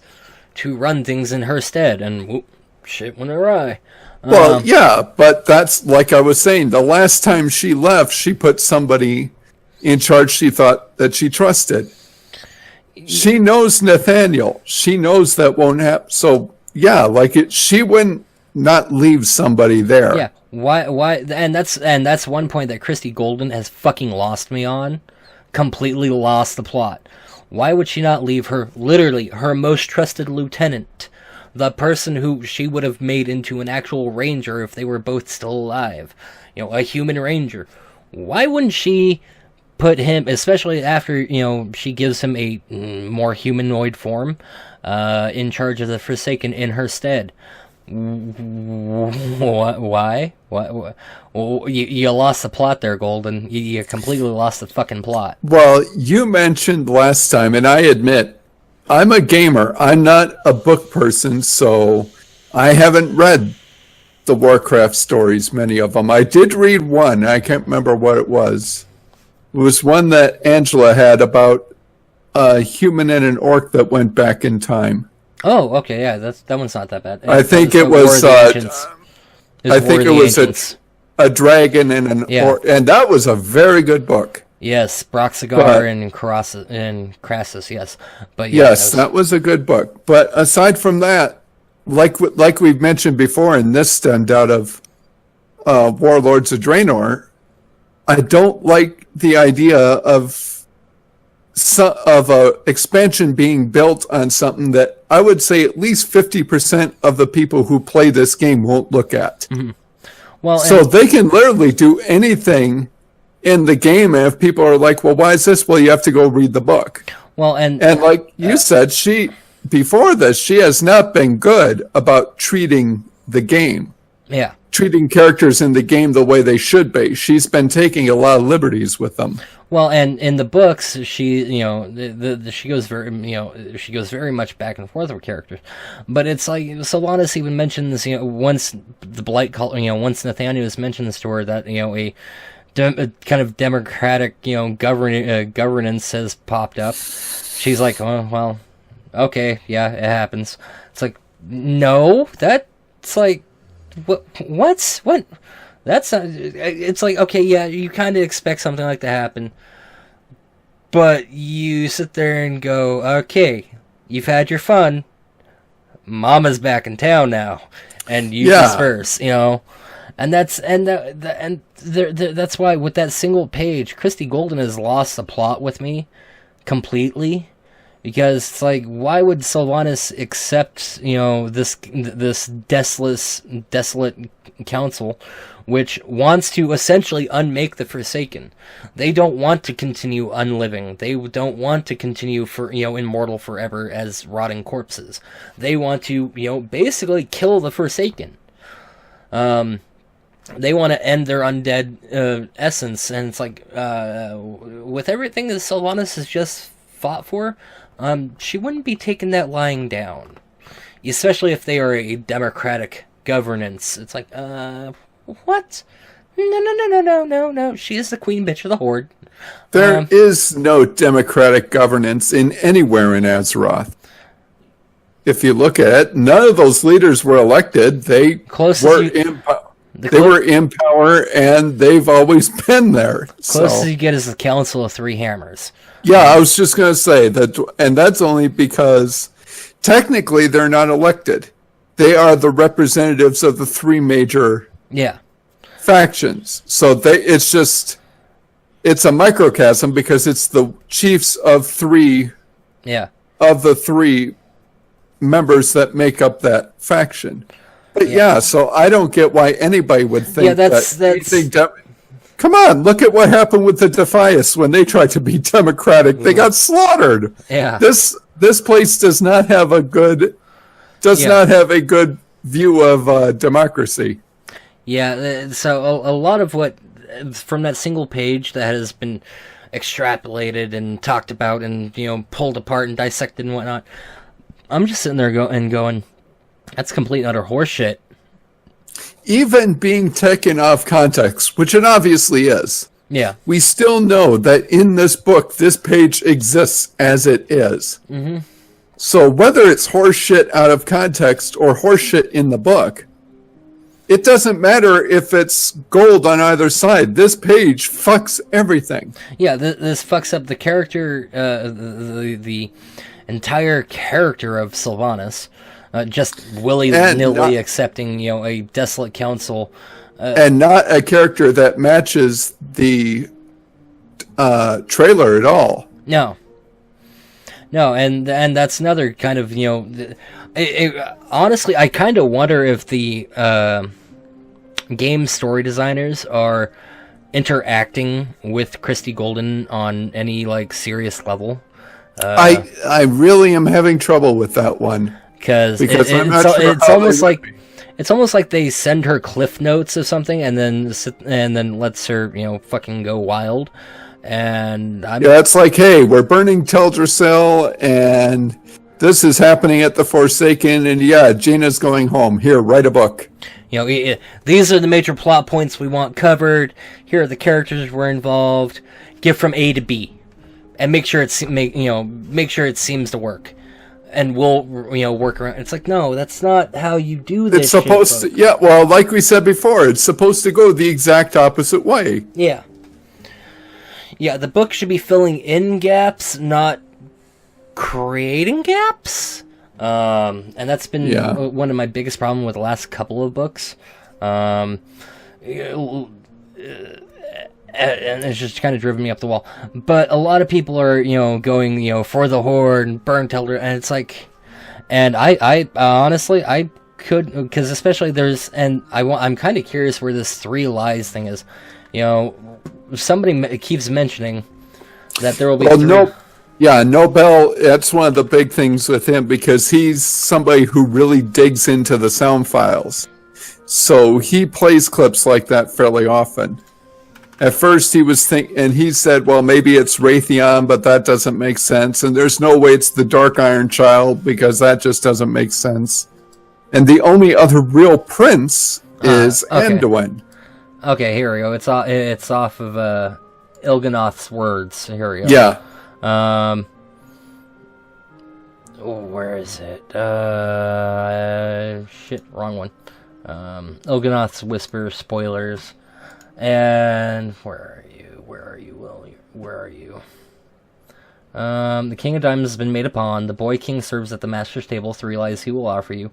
to run things in her stead, and shit went awry. Well, yeah, but that's like I was saying. The last time she left, she put somebody in charge she thought that she trusted. She knows Nathaniel. She knows that won't happen. So, yeah, she wouldn't not leave somebody there. Yeah, why? And that's one point that Christy Golden has fucking lost me on. Completely lost the plot. Why would she not leave literally her most trusted lieutenant, the person who she would have made into an actual ranger if they were both still alive, a human ranger? Why wouldn't she put him, especially after, she gives him a more humanoid form, in charge of the Forsaken in her stead? What? Why? What? You lost the plot there, Golden. You completely lost the fucking plot. Well, you mentioned last time, and I admit, I'm a gamer. I'm not a book person, so I haven't read the Warcraft stories, many of them. I did read one. I can't remember what it was. It was one that Angela had about a human and an orc that went back in time. Oh, okay, yeah, that one's not that bad. I think it was. I think it was a dragon and an orc, and that was a very good book. Yes, Broxigar and Crassus. Yes, but yeah, yes, that was a good book. But aside from that, like we've mentioned before, and this stemmed out of Warlords of Draenor, I don't like the idea of a expansion being built on something that I would say at least 50% of the people who play this game won't look at. Mm-hmm. Well, so they can literally do anything in the game, and if people are like, well, why is this? Well, you have to go read the book. Well, and like you said, before this, she has not been good about treating the game. Yeah. Treating characters in the game the way they should be. She's been taking a lot of liberties with them. Well, and in the books, she, she goes very much back and forth with characters. But it's like, Solanas even mentioned this, once the Blight cult, once Nathaniel has mentioned this to her, that, a kind of democratic, governance has popped up. She's like, oh, well, okay, yeah, it happens. It's like, no, that's like, what? That's not, it's like, okay, yeah, you kind of expect something like that to happen, but you sit there and go, okay, you've had your fun, Mama's back in town now, and you disperse, and that's why with that single page, Christy Golden has lost the plot with me completely. Because it's like, why would Sylvanas accept, this desolate council, which wants to essentially unmake the Forsaken? They don't want to continue unliving. They don't want to continue immortal forever as rotting corpses. They want to, basically kill the Forsaken. They want to end their undead essence, and it's like, with everything that Sylvanas has just fought for, she wouldn't be taking that lying down, especially if they are a democratic governance. It's like, what? No. She is the queen bitch of the horde. There is no democratic governance anywhere in Azeroth. If you look at it, none of those leaders were elected. They were in power, and they've always been there. Closest you get is the Council of Three Hammers. Yeah, I was just going to say that, and that's only because technically they're not elected. They are the representatives of the three major factions. So it's a microcosm because it's the chiefs of the three members that make up that faction. But so I don't get why anybody would think that. Come on, look at what happened with the Defias when they tried to be democratic. They got slaughtered. Yeah. This place does not have a good view of democracy. Yeah, so a lot of what from that single page that has been extrapolated and talked about and pulled apart and dissected and whatnot, I'm just sitting there going, that's complete and utter horseshit. Even being taken off context, which it obviously is, we still know that in this book, this page exists as it is. Mm-hmm. So whether it's horseshit out of context or horseshit in the book, it doesn't matter if it's gold on either side. This page fucks everything. Yeah, this fucks up the character, the entire character of Sylvanas. Just willy-nilly accepting, a desolate council. And not a character that matches the trailer at all. No, and that's another kind of, honestly, I kind of wonder if the game story designers are interacting with Christy Golden on any, serious level. I really am having trouble with that one. Because it's almost like it's almost like they send her cliff notes of something and then lets her, fucking go wild. And it's like, hey, we're burning Teldrassil, and this is happening at the Forsaken, and Jaina's going home. Here, write a book. These are the major plot points we want covered. Here are the characters we're involved. Get from A to B, and make sure it seems to work. And we'll work around. It's like, no, that's not how you do this. It's supposed to, well, like we said before, it's supposed to go the exact opposite way. Yeah. Yeah, the book should be filling in gaps, not creating gaps. And that's been one of my biggest problems with the last couple of books. And it's just kind of driven me up the wall. But a lot of people are, going, for the Horde and burn Telder, and it's like, and I honestly, I could, because especially I'm kind of curious where this 3 lies thing is. Somebody keeps mentioning that there will be Nobel, that's one of the big things with him, because he's somebody who really digs into the sound files. So he plays clips like that fairly often. At first he was and he said, well, maybe it's Raytheon, but that doesn't make sense. And there's no way it's the Dark Iron Child, because that just doesn't make sense. And the only other real prince is Anduin. Okay, here we go. It's off of Il'gynoth's words. Here we go. Yeah. Where is it? Shit, wrong one. Il'gynoth's Whisper, spoilers. And where are you? The King of Diamonds has been made a pawn. The boy king serves at the master's table. 3 lies he will offer you.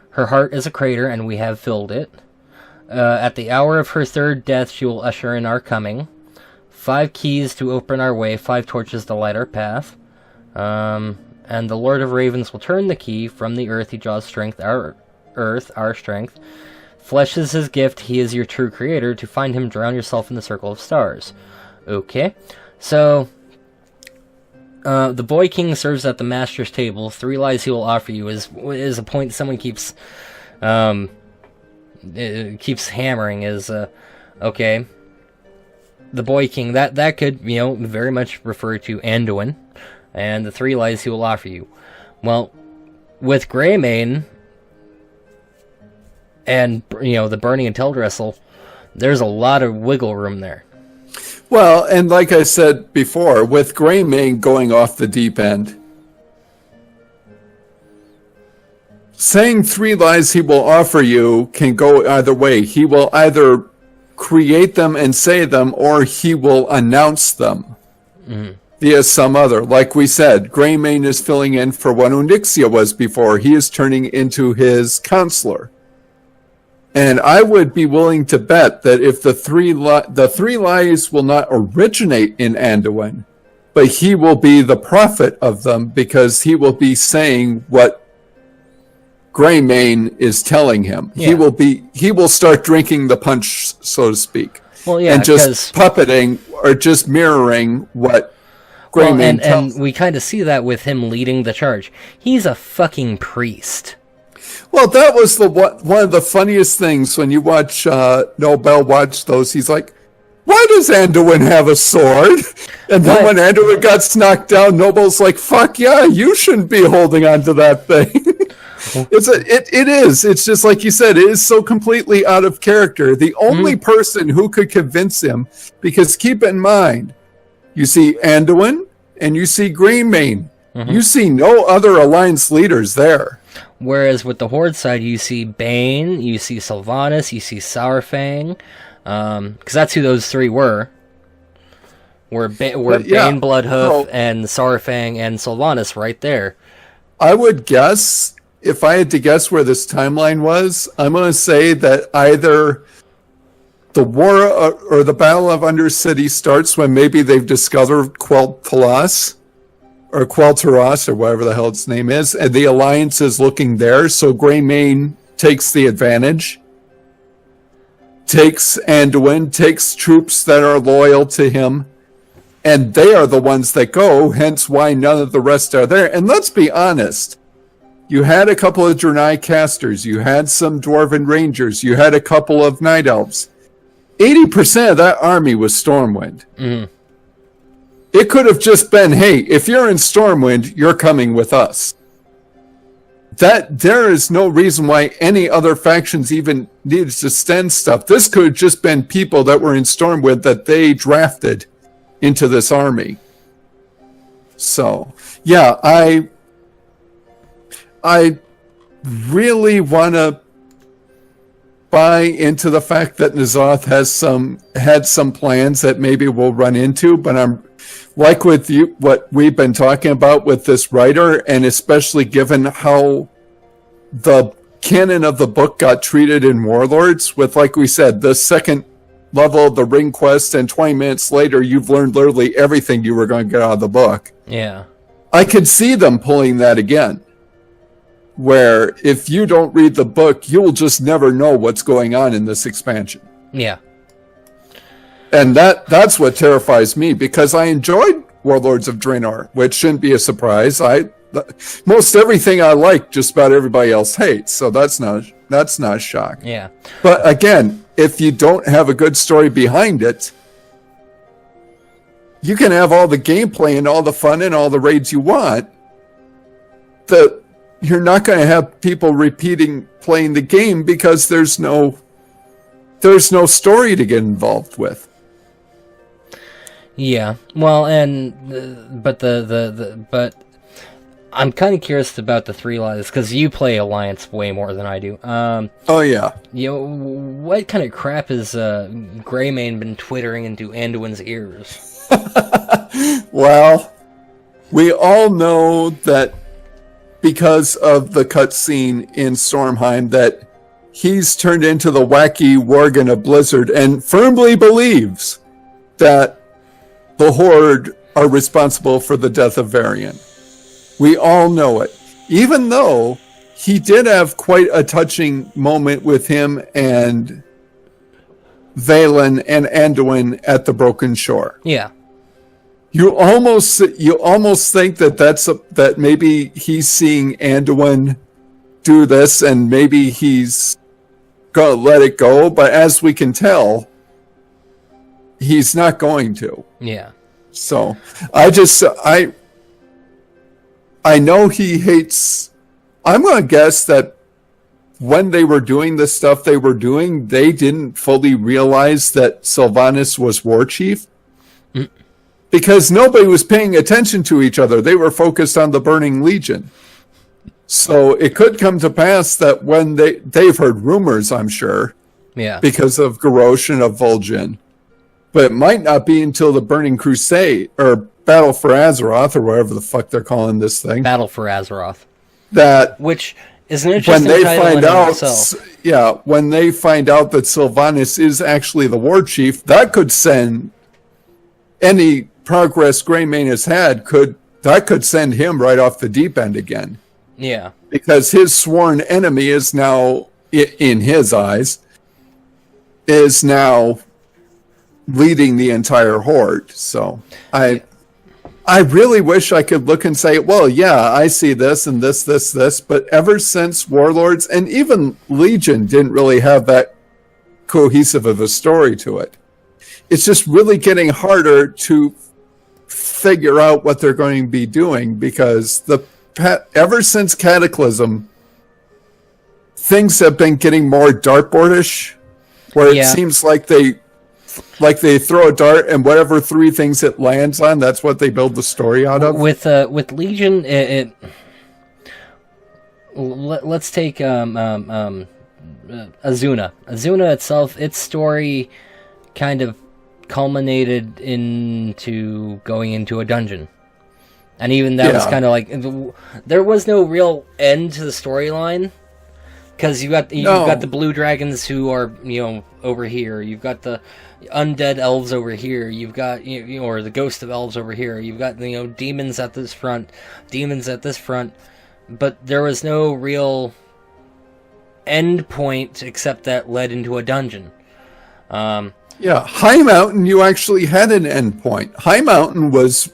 Her heart is a crater, and we have filled it. At the hour of her 3rd death, she will usher in our coming. 5 keys to open our way, 5 torches to light our path. And the Lord of Ravens will turn the key. From the earth he draws strength, our strength. Flesh is his gift, he is your true creator. To find him, drown yourself in the circle of stars. Okay, so the boy king serves at the master's table. 3 lies he will offer you is a point someone keeps hammering. Is okay. The boy king, that could very much refer to Anduin, and the 3 lies he will offer you. Well, with Greymane and the burning of Teldrassil, there's a lot of wiggle room there. Well, and like I said before, with Greymane going off the deep end, saying 3 lies he will offer you can go either way. He will either create them and say them, or he will announce them via some other. Like we said, Greymane is filling in for what Onyxia was before. He is turning into his counselor. And I would be willing to bet that if the 3 lies will not originate in Anduin, but he will be the prophet of them, because he will be saying what Greymane is telling him. Yeah. He will start drinking the punch, so to speak. Well, yeah, and just puppeting or just mirroring what Greymane tells. And we kind of see that with him leading the charge. He's a fucking priest. Well, that was one of the funniest things when you watch Nobel watch those. He's like, why does Anduin have a sword? And then when Anduin got knocked down, Nobel's like, fuck yeah, you shouldn't be holding on to that thing. It is. It's just like you said, it is so completely out of character. The only person who could convince him, because keep in mind, you see Anduin and you see Greymane. You see no other Alliance leaders there. Whereas with the Horde side, you see Bane, you see Sylvanas, you see Saurfang, because that's who those 3 were. Bane, Bloodhoof, and Saurfang and Sylvanas right there. I would guess, if I had to guess where this timeline was, I'm going to say that either the war or the Battle of Undercity starts when maybe they've discovered Quel'Thalas, or Quel'Thalas, or whatever the hell its name is, and the Alliance is looking there, so Greymane takes the advantage, takes Anduin, takes troops that are loyal to him, and they are the ones that go, hence why none of the rest are there. And let's be honest, You had a couple of Draenei casters. You had some Dwarven Rangers. You had a couple of Night Elves. 80% of that army was Stormwind. Mm-hmm. It could have just been, hey, if you're in Stormwind, you're coming with us. That there is no reason why any other factions even needed to send stuff. This could have just been people that were in Stormwind that they drafted into this army. So, yeah, I really want to buy into the fact that N'Zoth had some plans that maybe we'll run into, but I'm like with you, what we've been talking about with this writer, and especially given how the canon of the book got treated in Warlords, with, like we said, the second level of the ring quest, and 20 minutes later, you've learned literally everything you were going to get out of the book. Yeah. I could see them pulling that again, where if you don't read the book, you'll just never know what's going on in this expansion. Yeah. And that's what terrifies me, because I enjoyed Warlords of Draenor, which shouldn't be a surprise. Most everything I like, just about everybody else hates, so that's not a shock. Yeah. But again, if you don't have a good story behind it, you can have all the gameplay and all the fun and all the raids you want. You're not going to have people playing the game because there's no story to get involved with. Yeah, well, but I'm kind of curious about the 3 lives, because you play Alliance way more than I do. Oh yeah. You know, what kind of crap has Greymane been twittering into Anduin's ears? Well, we all know that because of the cutscene in Stormheim that he's turned into the wacky Worgen of Blizzard and firmly believes that the Horde are responsible for the death of Varian. We all know it. Even though he did have quite a touching moment with him and Valen and Anduin at the Broken Shore. Yeah. You almost think that maybe he's seeing Anduin do this and maybe he's gonna let it go, but as we can tell, he's not going to. Yeah. So I know he hates. I'm gonna guess that when they were doing the stuff they were doing, they didn't fully realize that Sylvanas was war chief. Because nobody was paying attention to each other. They were focused on the Burning Legion. So it could come to pass that when they've heard rumors, I'm sure. Yeah. Because of Garrosh and of Vol'jin. But it might not be until the Burning Crusade, or Battle for Azeroth, or whatever the fuck they're calling this thing. Battle for Azeroth. Which is an interesting title in itself. Yeah, when they find out that Sylvanas is actually the war chief, that could send any progress Greymane has had could send him right off the deep end again. Yeah. Because his sworn enemy is now, in his eyes, is now leading the entire Horde. So I really wish I could look and say, well, yeah, I see this and this, but ever since Warlords and even Legion didn't really have that cohesive of a story to it. It's just really getting harder to figure out what they're going to be doing, because ever since Cataclysm, things have been getting more dartboardish, where it seems like they throw a dart and whatever 3 things it lands on, that's what they build the story out of. With Legion, let's take Azuna. Azuna itself, its story kind of culminated into going into a dungeon, and even that was kind of like there was no real end to the storyline, because you've got the blue dragons who are over here, you've got the undead elves over here, you've got or the ghost of elves over here, you've got demons at this front, but there was no real end point except that led into a dungeon. Yeah, High Mountain, you actually had an end point. High Mountain was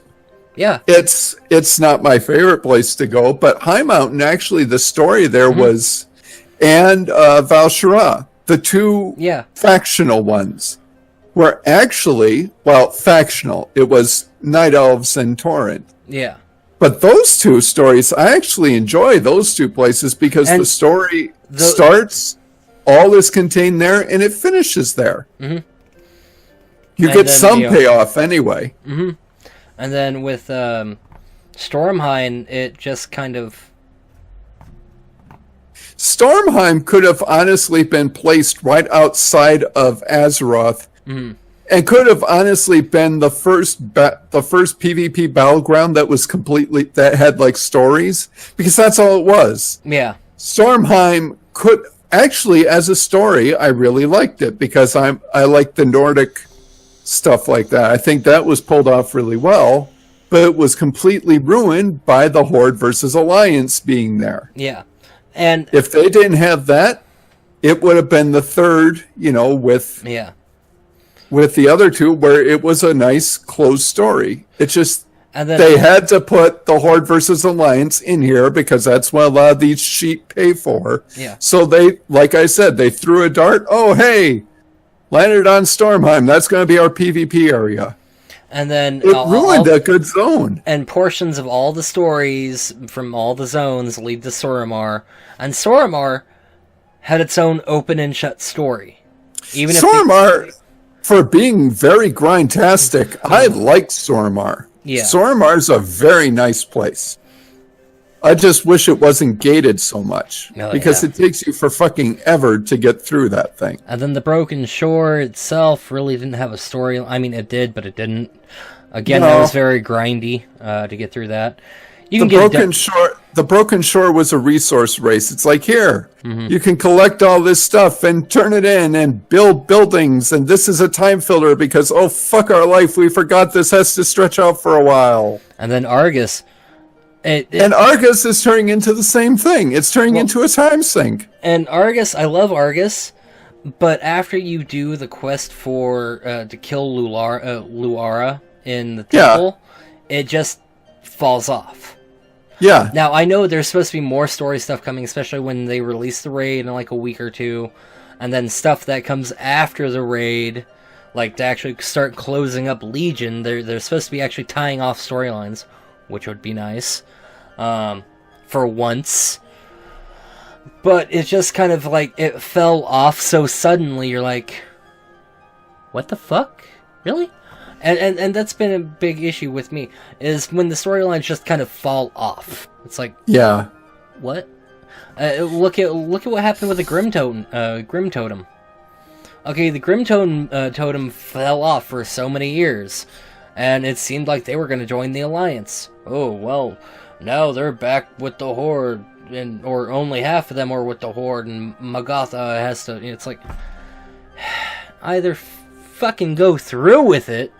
Yeah. It's not my favorite place to go, but High Mountain, actually, the story there was, and Val'Sharah, the two factional ones, were actually, well, factional. It was Night Elves and Tauren. Yeah. But those two stories, I actually enjoy those two places because the story starts, all is contained there, and it finishes there. Mm-hmm. You get some payoff anyway. Mm-hmm. And then with Stormheim, it just kind of... Stormheim could have honestly been placed right outside of Azeroth, and could have honestly been the first PvP battleground that had like stories, because that's all it was. Yeah. Stormheim could actually, as a story, I really liked it because I like the Nordic stuff like that. I think that was pulled off really well, but it was completely ruined by the Horde versus Alliance being there. Yeah. And if they didn't have that, it would have been the third, with the other two, where it was a nice closed story. It's just they had to put the Horde versus Alliance in here because that's what a lot of these sheep pay for. Yeah. So they, like I said, they threw a dart. Oh, hey, landed on Stormheim. That's going to be our PvP area. And then it ruined a good zone. And portions of all the stories from all the zones lead to Suramar. And Suramar had its own open and shut story. Even Suramar, for being very grindtastic, I like Suramar. Yeah. Suramar's a very nice place. I just wish it wasn't gated so much. Because it takes you for fucking ever to get through that thing. And then the Broken Shore itself really didn't have a story. I mean, it did, but it didn't. Again, that was very grindy to get through that. The Broken Shore was a resource race. It's like, here, you can collect all this stuff and turn it in and build buildings. And this is a time filler because, oh, fuck our life. We forgot this has to stretch out for a while. And then Argus. And Argus is turning into the same thing. It's turning into a time sink. And Argus, I love Argus, but after you do the quest for to kill Luara in the temple, it just falls off. Yeah. Now, I know there's supposed to be more story stuff coming, especially when they release the raid in like a week or two, and then stuff that comes after the raid, like to actually start closing up Legion. They're supposed to be actually tying off storylines, which would be nice. For once. But it's just kind of like, it fell off so suddenly, you're like, what the fuck? Really? And that's been a big issue with me, is when the storylines just kind of fall off. It's like, what? Look at what happened with the Grim Totem. Okay, the Grim Totem fell off for so many years, and it seemed like they were going to join the Alliance. Oh, well, now they're back with the Horde, or only half of them are with the Horde, and Magatha has to... It's like, either fucking go through with it,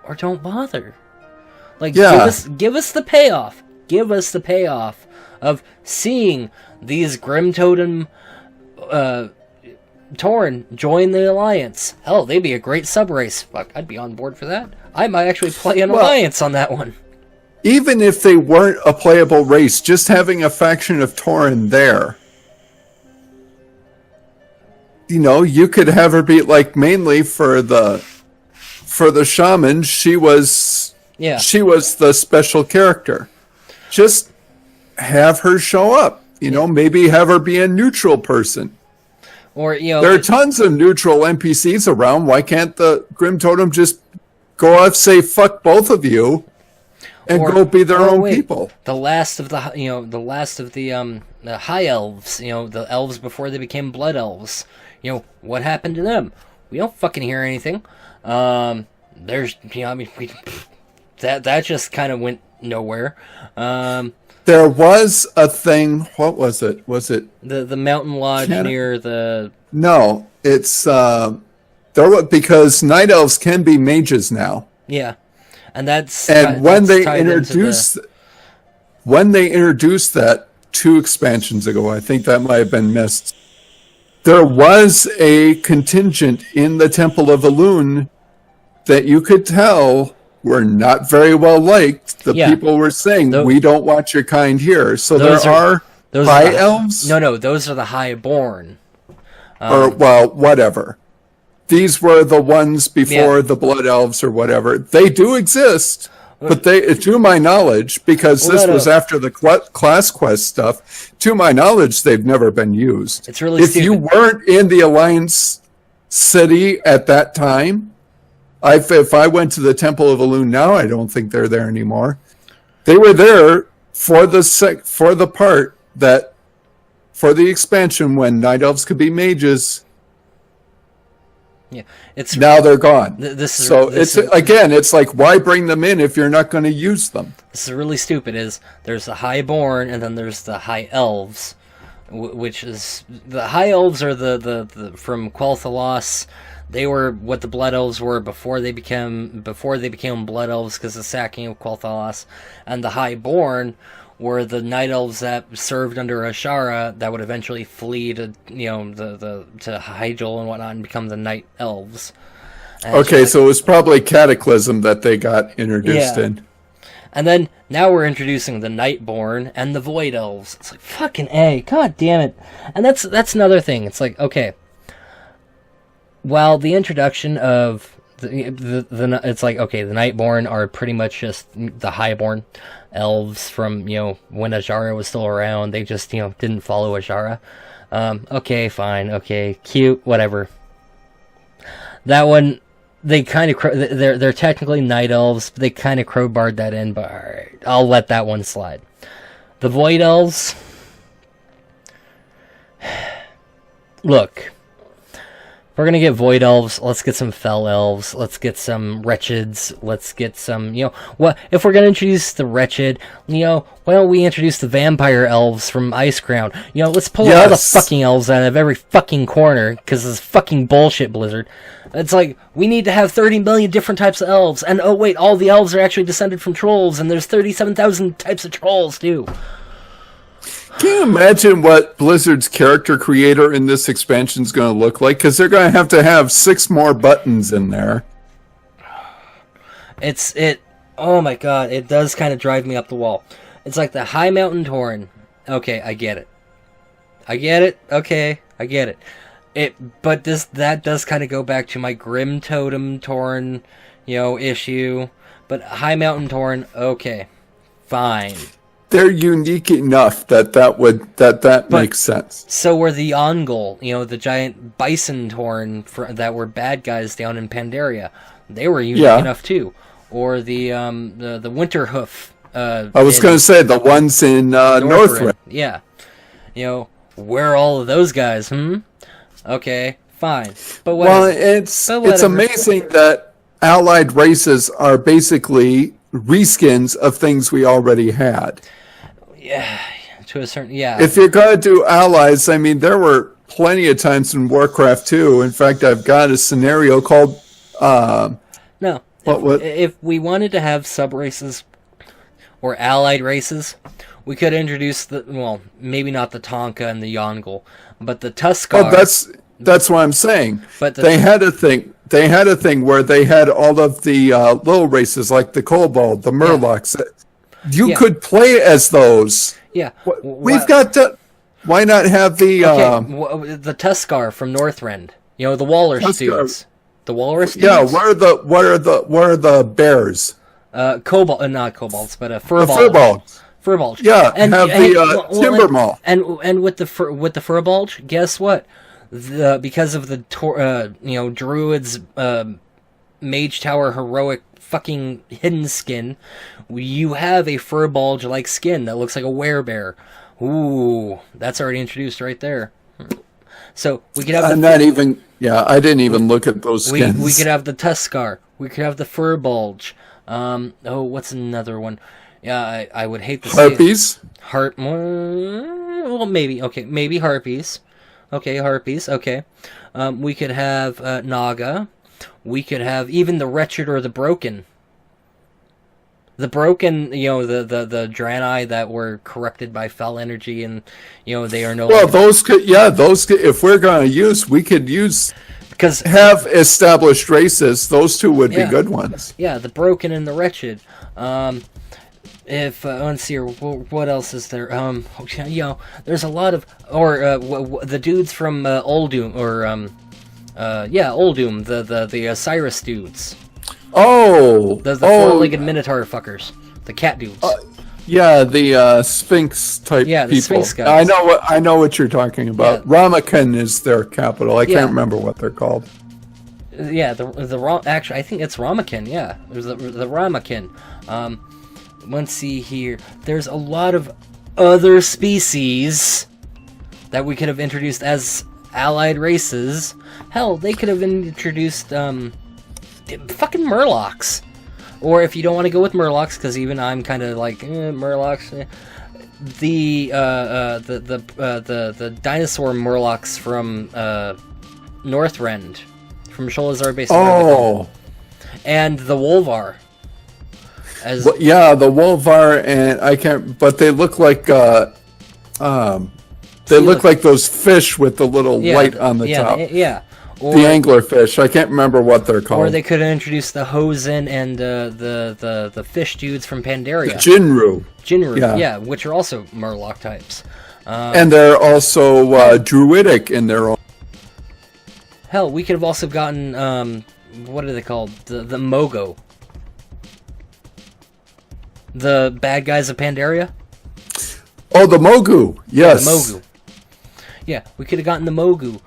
or don't bother. Like, give us the payoff. Give us the payoff of seeing these Grim Totem Tauren join the Alliance. Hell, they'd be a great sub-race. Fuck, I'd be on board for that. I might actually play an Alliance on that one. Even if they weren't a playable race, just having a faction of Tauren there, you could have her be like, mainly for the shaman, she was the special character. Just have her show up. Maybe have her be a neutral person. Or there are tons of neutral NPCs around. Why can't the Grim Totem just go off, say fuck both of you, and go be their own people? The last of the high elves, the elves before they became blood elves. What happened to them? We don't fucking hear anything. There's, that just kind of went nowhere. There was a thing. What was it? Was it the mountain lodge near the? No, it's because night elves can be mages now. Yeah, and when they introduced that 2 expansions ago, I think that might have been missed. There was a contingent in the Temple of Elune that you could tell were not very well liked. The Yeah. people were saying, we don't want your kind here. So there are high elves? No, those are the highborn. Or, well, whatever. These were the ones before the blood elves or whatever. They do exist, but they, to my knowledge, because this was after the class quest stuff, to my knowledge, they've never been used. It's really if stupid. you weren't in the Alliance city at that time, if I went to the Temple of Elune now, I don't think they're there anymore. They were there for the part that, for the expansion when Night Elves could be mages. Yeah, now they're gone. It's like, why bring them in if you're not going to use them? This is really stupid. There's the highborn and then there's the high elves, which is the high elves are the from Quel'Thalas. They were what the blood elves were before they became blood elves because of the sacking of Quel'Thalas, and the highborn were the night elves that served under Ashara that would eventually flee to to Hyjal and whatnot and become the night elves. And so it was probably Cataclysm that they got introduced in. And then now we're introducing the Nightborn and the Void Elves. It's like fucking A, god damn it. And that's another thing. It's like, okay, while the introduction of it's like, okay, the Nightborn are pretty much just the Highborn elves from, when Ashara was still around. They just, didn't follow Ashara. Okay, fine, okay, cute, whatever. That one, they kind of, they're technically night elves, but they kind of crowbarred that in, but alright, I'll let that one slide. The Void Elves, look, we're gonna get Void Elves, let's get some Fell Elves, let's get some Wretcheds, let's get some, what, if we're gonna introduce the Wretched, why don't we introduce the Vampire Elves from Icecrown? Let's pull all the fucking elves out of every fucking corner, because this fucking bullshit Blizzard. It's like, we need to have 30 million different types of elves, and oh wait, all the elves are actually descended from trolls, and there's 37,000 types of trolls, too. Can you imagine what Blizzard's character creator in this expansion is going to look like? Because they're going to have 6 more buttons in there. Oh my god, it does kind of drive me up the wall. It's like the High Mountain Torn. Okay, I get it. Okay, I get it. But that does kind of go back to my Grim Totem Torn, issue. But High Mountain Torn, okay, fine. They're unique enough that makes sense. So were the Ongol, the giant bison torn that were bad guys down in Pandaria. They were unique enough too. Or the Winterhoof. I was going to say the ones in Northrend. Yeah. Where are all of those guys? Okay, fine. But whatever. Well, it's amazing that allied races are basically reskins of things we already had. Yeah, to a certain, If you're going to do allies, I mean, there were plenty of times in Warcraft 2. In fact, I've got a scenario called... no. If we wanted to have sub-races or allied races, we could introduce maybe not the Tonka and the Yongle, but the Tuskar. Oh, that's what I'm saying. But they had a thing where they had all of the little races, like the Kobold, the Murlocs. You could play as those. Yeah. We've got to... Why not have the... the Tuskar from Northrend. The Walrus dudes. The Walrus dudes? Yeah, what are the bears? Not kobolds, but Furballs. Furballs. Yeah, and have the Timbermaw. And with the Furballs, guess what? Because of the Druid's Mage Tower heroic fucking hidden skin, you have a Furbulge like skin that looks like a werebear. Ooh, that's already introduced right there. So we could have. I didn't even look at those skins. We could have the Tuskar. We could have the Furbulge. What's another one? Yeah, I would hate to say Harpies. Well, maybe. Okay, maybe Harpies. Okay, Harpies. Okay. We could have Naga. We could have even the Wretched or the Broken. The Broken, the Draenei that were corrupted by foul energy, and they are no. Well, those could, if we're going to use, we could use have established races, those two would be good ones. Yeah, the broken and the wretched. Let's see here, what else is there? There's a lot of, the dudes from Olddoom, Olddoom, the Cyrus dudes. Oh, the four-legged Minotaur fuckers, the cat dudes. The Sphinx type people. The Sphinx guys. I know what you're talking about. Yeah. Ramakan is their capital. I can't remember what they're called. Yeah, actually, I think it's Ramakan. Yeah, there's the Ramakan. Let's see here. There's a lot of other species that we could have introduced as allied races. Hell, they could have introduced fucking Murlocs. Or if you don't want to go with Murlocs, because even I'm kind of like Murlocs. The dinosaur Murlocs from Northrend, from Sholazar Base. Oh, and the Wolvar. The Wolvar, and I can't. But they look like look like those fish with the little light on the top. Or, the anglerfish. I can't remember what they're called. Or they could have introduced the Hosen and the fish dudes from Pandaria. Jinru. Which are also Murloc types. And they're also druidic in their own. Hell, we could have also gotten what are they called? The Mogo. The bad guys of Pandaria. Oh, the Mogu. Yes. Yeah, the Mogu. Yeah, we could have gotten the Mogu.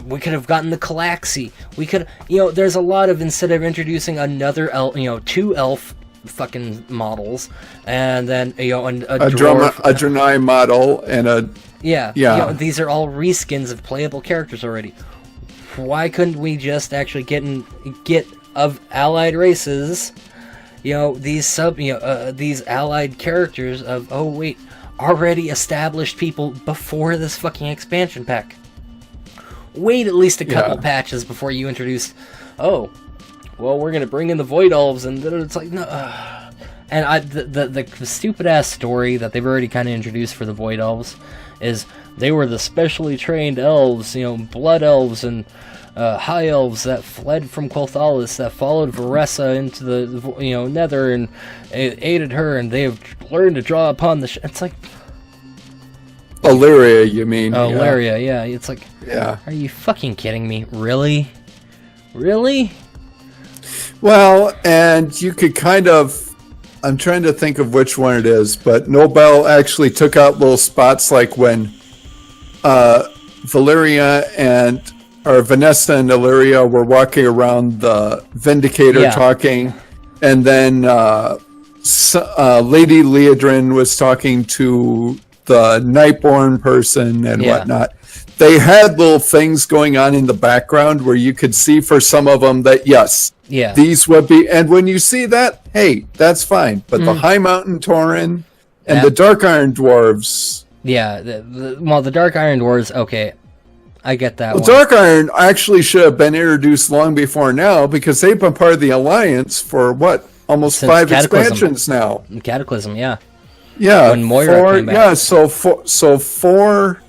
We could have gotten the Calaxy. We could, there's a lot of, instead of introducing another elf, 2 elf fucking models, and then, a dwarf. A Draenei model, and a... Yeah. These are all reskins of playable characters already. Why couldn't we just actually get of allied races, these these allied characters of, already established people before this fucking expansion pack? Wait at least a couple patches before you introduce, we're gonna bring in the Void Elves, and it's like, no. And the stupid ass story that they've already kind of introduced for the Void Elves is they were the specially trained elves, blood elves and high elves that fled from Quothalis, that followed Varessa into the Nether and aided her, and they have learned to draw upon the. It's like. Illyria, you mean? Oh, yeah. Illyria, yeah. It's like, are you fucking kidding me? Really? Well, and you could kind of, I'm trying to think of which one it is, but Nobel actually took out little spots like when Vanessa and Illyria were walking around the Vindicator talking, and then Lady Leodrin was talking to the Nightborn person and whatnot. They had little things going on in the background where you could see for some of them that these would be, and when you see that, hey, that's fine. But the High Mountain Tauren and the Dark Iron Dwarves, the Dark Iron Dwarves, okay, I get that. Dark Iron actually should have been introduced long before now, because they've been part of the Alliance for almost since 5 expansions now. Cataclysm, yeah. Yeah, when Moira came back. Yeah, so 4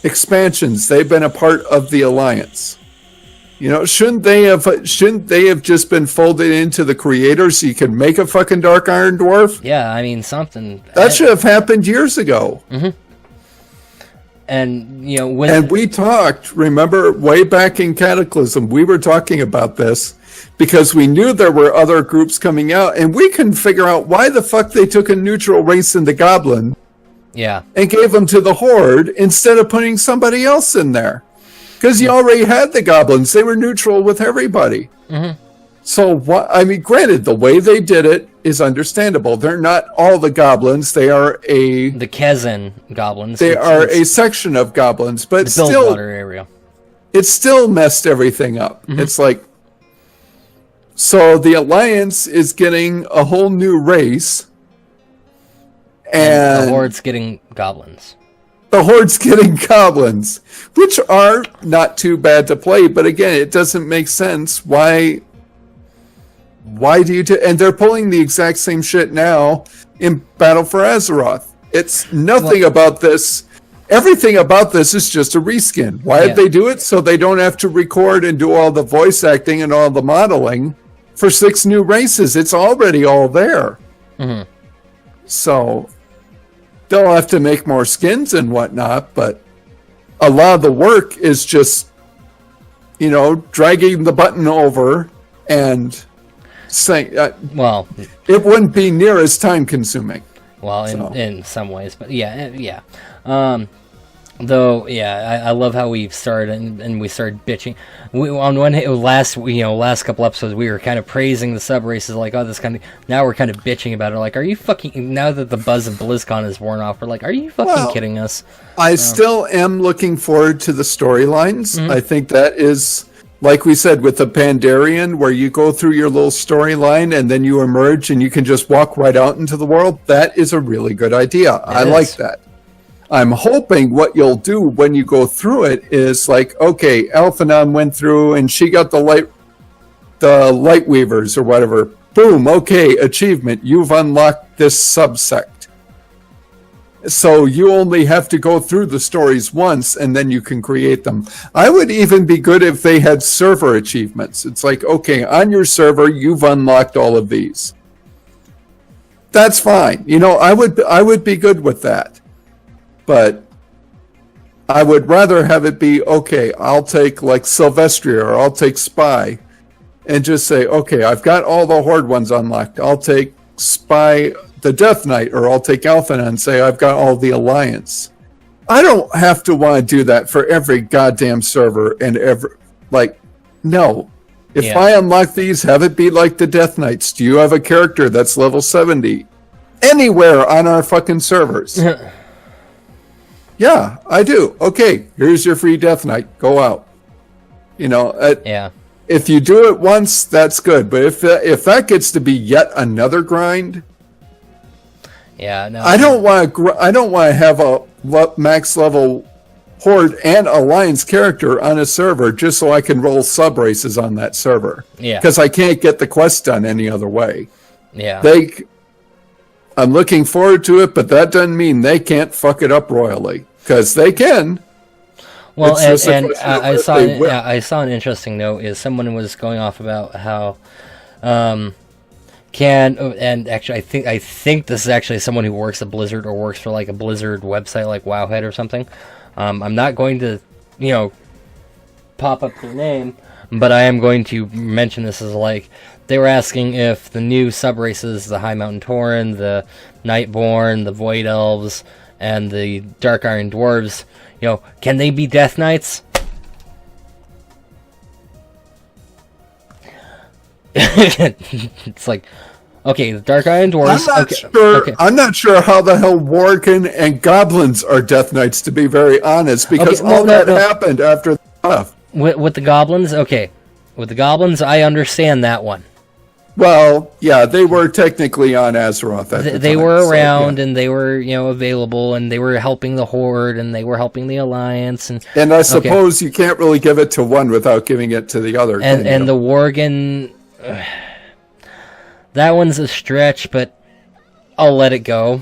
expansions they've been a part of the Alliance. Shouldn't they have just been folded into the creators so you could make a fucking Dark Iron Dwarf? Yeah, I mean something that should have happened years ago. Mm-hmm. And and we talked. Remember, way back in Cataclysm, we were talking about this. Because we knew there were other groups coming out, and we couldn't figure out why the fuck they took a neutral race in the Goblin, and gave them to the Horde instead of putting somebody else in there. Because you already had the Goblins; they were neutral with everybody. Mm-hmm. So, granted, the way they did it is understandable. They're not all the Goblins; they are the Kezan Goblins. They are a section of Goblins, but the still, Bilgewater area. It still messed everything up. Mm-hmm. It's like. So the Alliance is getting a whole new race. And the Horde's getting goblins. The Horde's getting goblins, which are not too bad to play. But again, it doesn't make sense. Why do you... and they're pulling the exact same shit now in Battle for Azeroth. It's nothing about this. everything about this is just a reskin. Why did they do it? So they don't have to record and do all the voice acting and all the modeling for 6 new races. It's already all there. Mm-hmm. So they'll have to make more skins and whatnot, but a lot of the work is just, dragging the button over and saying, well, it wouldn't be near as time consuming. Well, in some ways, but yeah. Though, I love how we've started and we started bitching. On one hand, last couple episodes, we were kind of praising the sub races, like, oh, this kind of. Now we're kind of bitching about it, like, are you fucking? Now that the buzz of BlizzCon is worn off, we're like, are you fucking kidding us? I still am looking forward to the storylines. Mm-hmm. I think that is, like we said, with the Pandarian, where you go through your little storyline and then you emerge and you can just walk right out into the world. That is a really good idea. I like that. I'm hoping what you'll do when you go through it is like, okay, Alphanon went through and she got the light weavers or whatever. Boom, okay, achievement. You've unlocked this subsect. So you only have to go through the stories once and then you can create them. I would even be good if they had server achievements. It's like, okay, on your server, you've unlocked all of these. That's fine. I would be good with that. But I would rather have it be, okay, I'll take like Sylvestria or I'll take Spy and just say, okay, I've got all the Horde ones unlocked. I'll take Spy, the Death Knight, or I'll take Alpha and say I've got all the Alliance. I don't have to want to do that for every goddamn server and no. If I unlock these, have it be like the Death Knights. Do you have a character that's level 70? Anywhere on our fucking servers. Yeah, I do. Okay, here's your free Death Knight. Go out. If you do it once, that's good. But if that gets to be yet another grind, I don't want to have a max level Horde and Alliance character on a server just so I can roll sub races on that server. Yeah, because I can't get the quest done any other way. Yeah, I'm looking forward to it, but that doesn't mean they can't fuck it up royally. Because they can. Well, I saw an interesting note is someone was going off about how and actually I think this is actually someone who works at Blizzard or works for like a Blizzard website like Wowhead or something. I'm not going to pop up their name, but I am going to mention this as like they were asking if the new sub races, the High Mountain Tauren, the Nightborn, the Void Elves, and the Dark Iron Dwarves, can they be Death Knights? It's like, okay, the Dark Iron Dwarves. I'm not sure how the hell Worgen and Goblins are Death Knights, to be very honest, because that happened after the stuff. With the Goblins, okay. With the Goblins, I understand that one. Well, yeah, they were technically on Azeroth at the time. They were around, and they were, available, and they were helping the Horde, and they were helping the Alliance, and I suppose you can't really give it to one without giving it to the other. And the Worgen, that one's a stretch, but I'll let it go.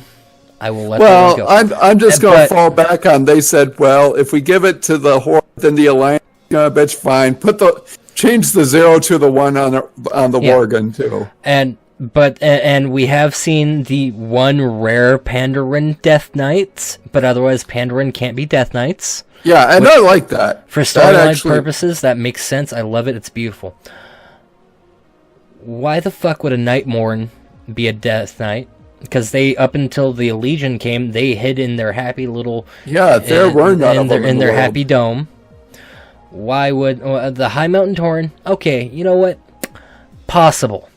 I will let it go. Well, I'm just going to fall back on. They said, well, if we give it to the Horde, then the Alliance, bitch, fine. Change the 0 to the 1 on the Worgen too. And we have seen the one rare Pandaren Death Knights, but otherwise Pandaren can't be Death Knights. Yeah, and I like that. For storyline purposes, that makes sense. I love it. It's beautiful. Why the fuck would a Nightborn be a Death Knight? Because they, up until the Legion came, they hid in their happy little... Yeah, there were none of them in their happy dome. Why would the High Mountain Tauren? Okay, you know what? Possible,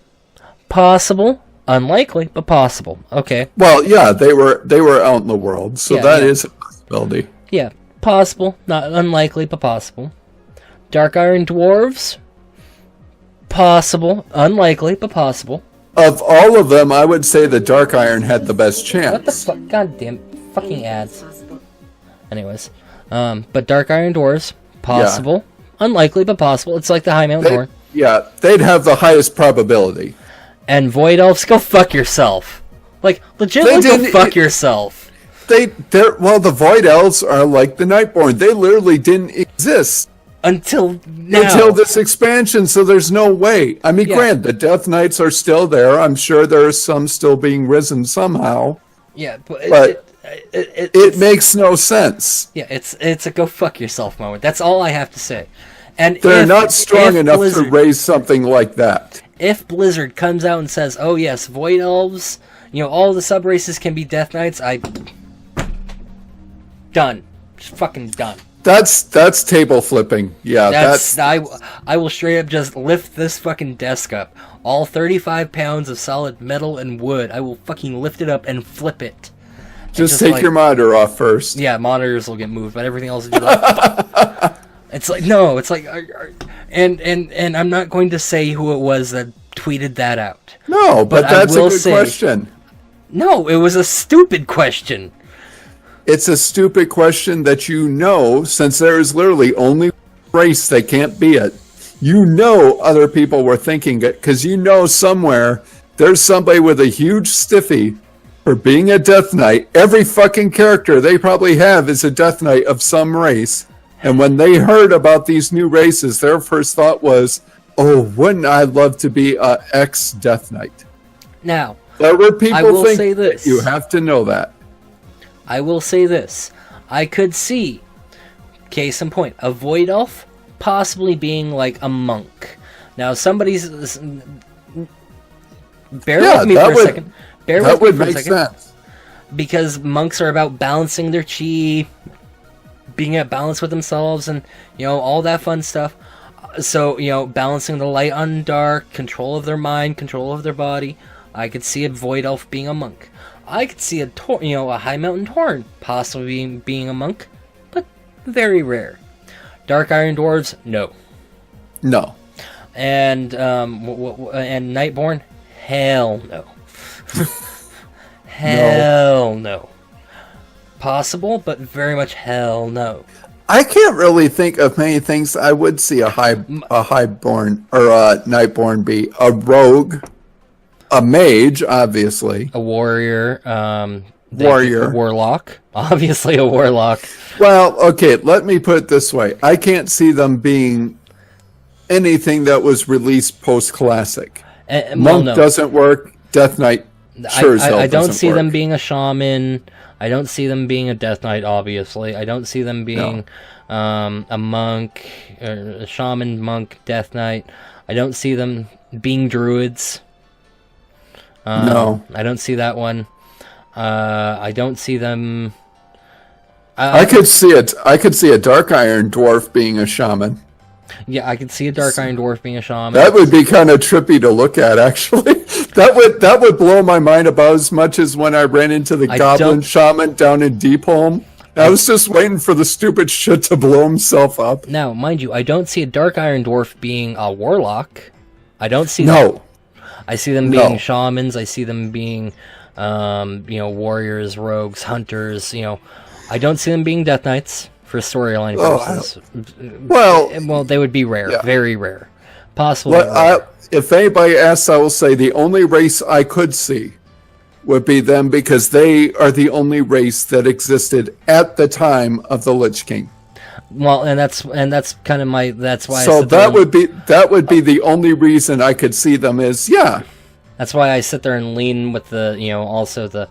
unlikely, but possible. Okay. Well, yeah, they were out in the world, so that is a possibility. Yeah, possible, not unlikely, but possible. Dark Iron Dwarves? Possible, unlikely, but possible. Of all of them, I would say the Dark Iron had the best chance. What the fuck? Goddamn fucking ads. Anyways, but Dark Iron Dwarves. Possible. Yeah. Unlikely, but possible. It's like the High Mountain Tauren. Yeah, they'd have the highest probability. And Void Elves, go fuck yourself. Like, legitimately go fuck yourself. the Void Elves are like the Nightborn. They literally didn't exist until now. Until this expansion, so there's no way. I mean, granted, the Death Knights are still there. I'm sure there are some still being risen somehow. Yeah, but it makes no sense. Yeah, it's a go fuck yourself moment. That's all I have to say. And they're not strong enough to raise something like that. If Blizzard comes out and says, "Oh yes, Void Elves, all the sub races can be Death Knights," done, just fucking done. That's table flipping. Yeah, I will straight up just lift this fucking desk up. All 35 pounds of solid metal and wood. I will fucking lift it up and flip it. Just take your monitor off first. Yeah, monitors will get moved, but everything else is just like... It's like, no, it's like... And I'm not going to say who it was that tweeted that out. No, but that's a good question. No, it was a stupid question. It's a stupid question that since there is literally only one race that can't be it. Other people were thinking it because somewhere there's somebody with a huge stiffy for being a Death Knight. Every fucking character they probably have is a Death Knight of some race. And when they heard about these new races, their first thought was, "Oh, wouldn't I love to be a ex-Death Knight?" Now, there were people I will say this. You have to know that. I will say this. I could see, case in point, a Void Elf possibly being like a monk. Now, somebody's... Bear with me for a second. That would make sense. Because monks are about balancing their chi, being at balance with themselves, and, all that fun stuff. So, balancing the light on dark, control of their mind, control of their body. I could see a Void Elf being a monk. I could see a High Mountain Tauren possibly being a monk, but very rare. Dark Iron Dwarves, no. No. And Nightborn, hell no. Hell no. Possible, but very much hell no. I can't really think of many things I would see a highborn or a Nightborn be. A rogue, a mage, obviously. A warrior, a warlock. Obviously a warlock. Well, okay, let me put it this way. I can't see them being anything that was released post-classic. Monk doesn't work. Death Knight sure as hell I don't see work. them being a shaman. I don't see them being a Death Knight, obviously. I don't see them being a monk, or a shaman, monk, Death Knight. I don't see them being druids. No. I don't see that one. I don't see them... I could see it. I could see a Dark Iron Dwarf being a shaman. Yeah, I could see a Dark Iron Dwarf being a shaman. That would be kind of trippy to look at, actually. That would blow my mind about as much as when I ran into the Goblin Shaman down in Deepholm. I was just waiting for the stupid shit to blow himself up. Now, mind you, I don't see a Dark Iron Dwarf being a warlock. I don't see that. I see them being shamans. I see them being, warriors, rogues, hunters. I don't see them being Death Knights for storyline purposes. Well, they would be rare, very rare, possibly. If anybody asks, I will say the only race I could see would be them because they are the only race that existed at the time of the Lich King. Well, and that's kind of that's why. So that would be the only reason I could see them is That's why I sit there and lean with the also the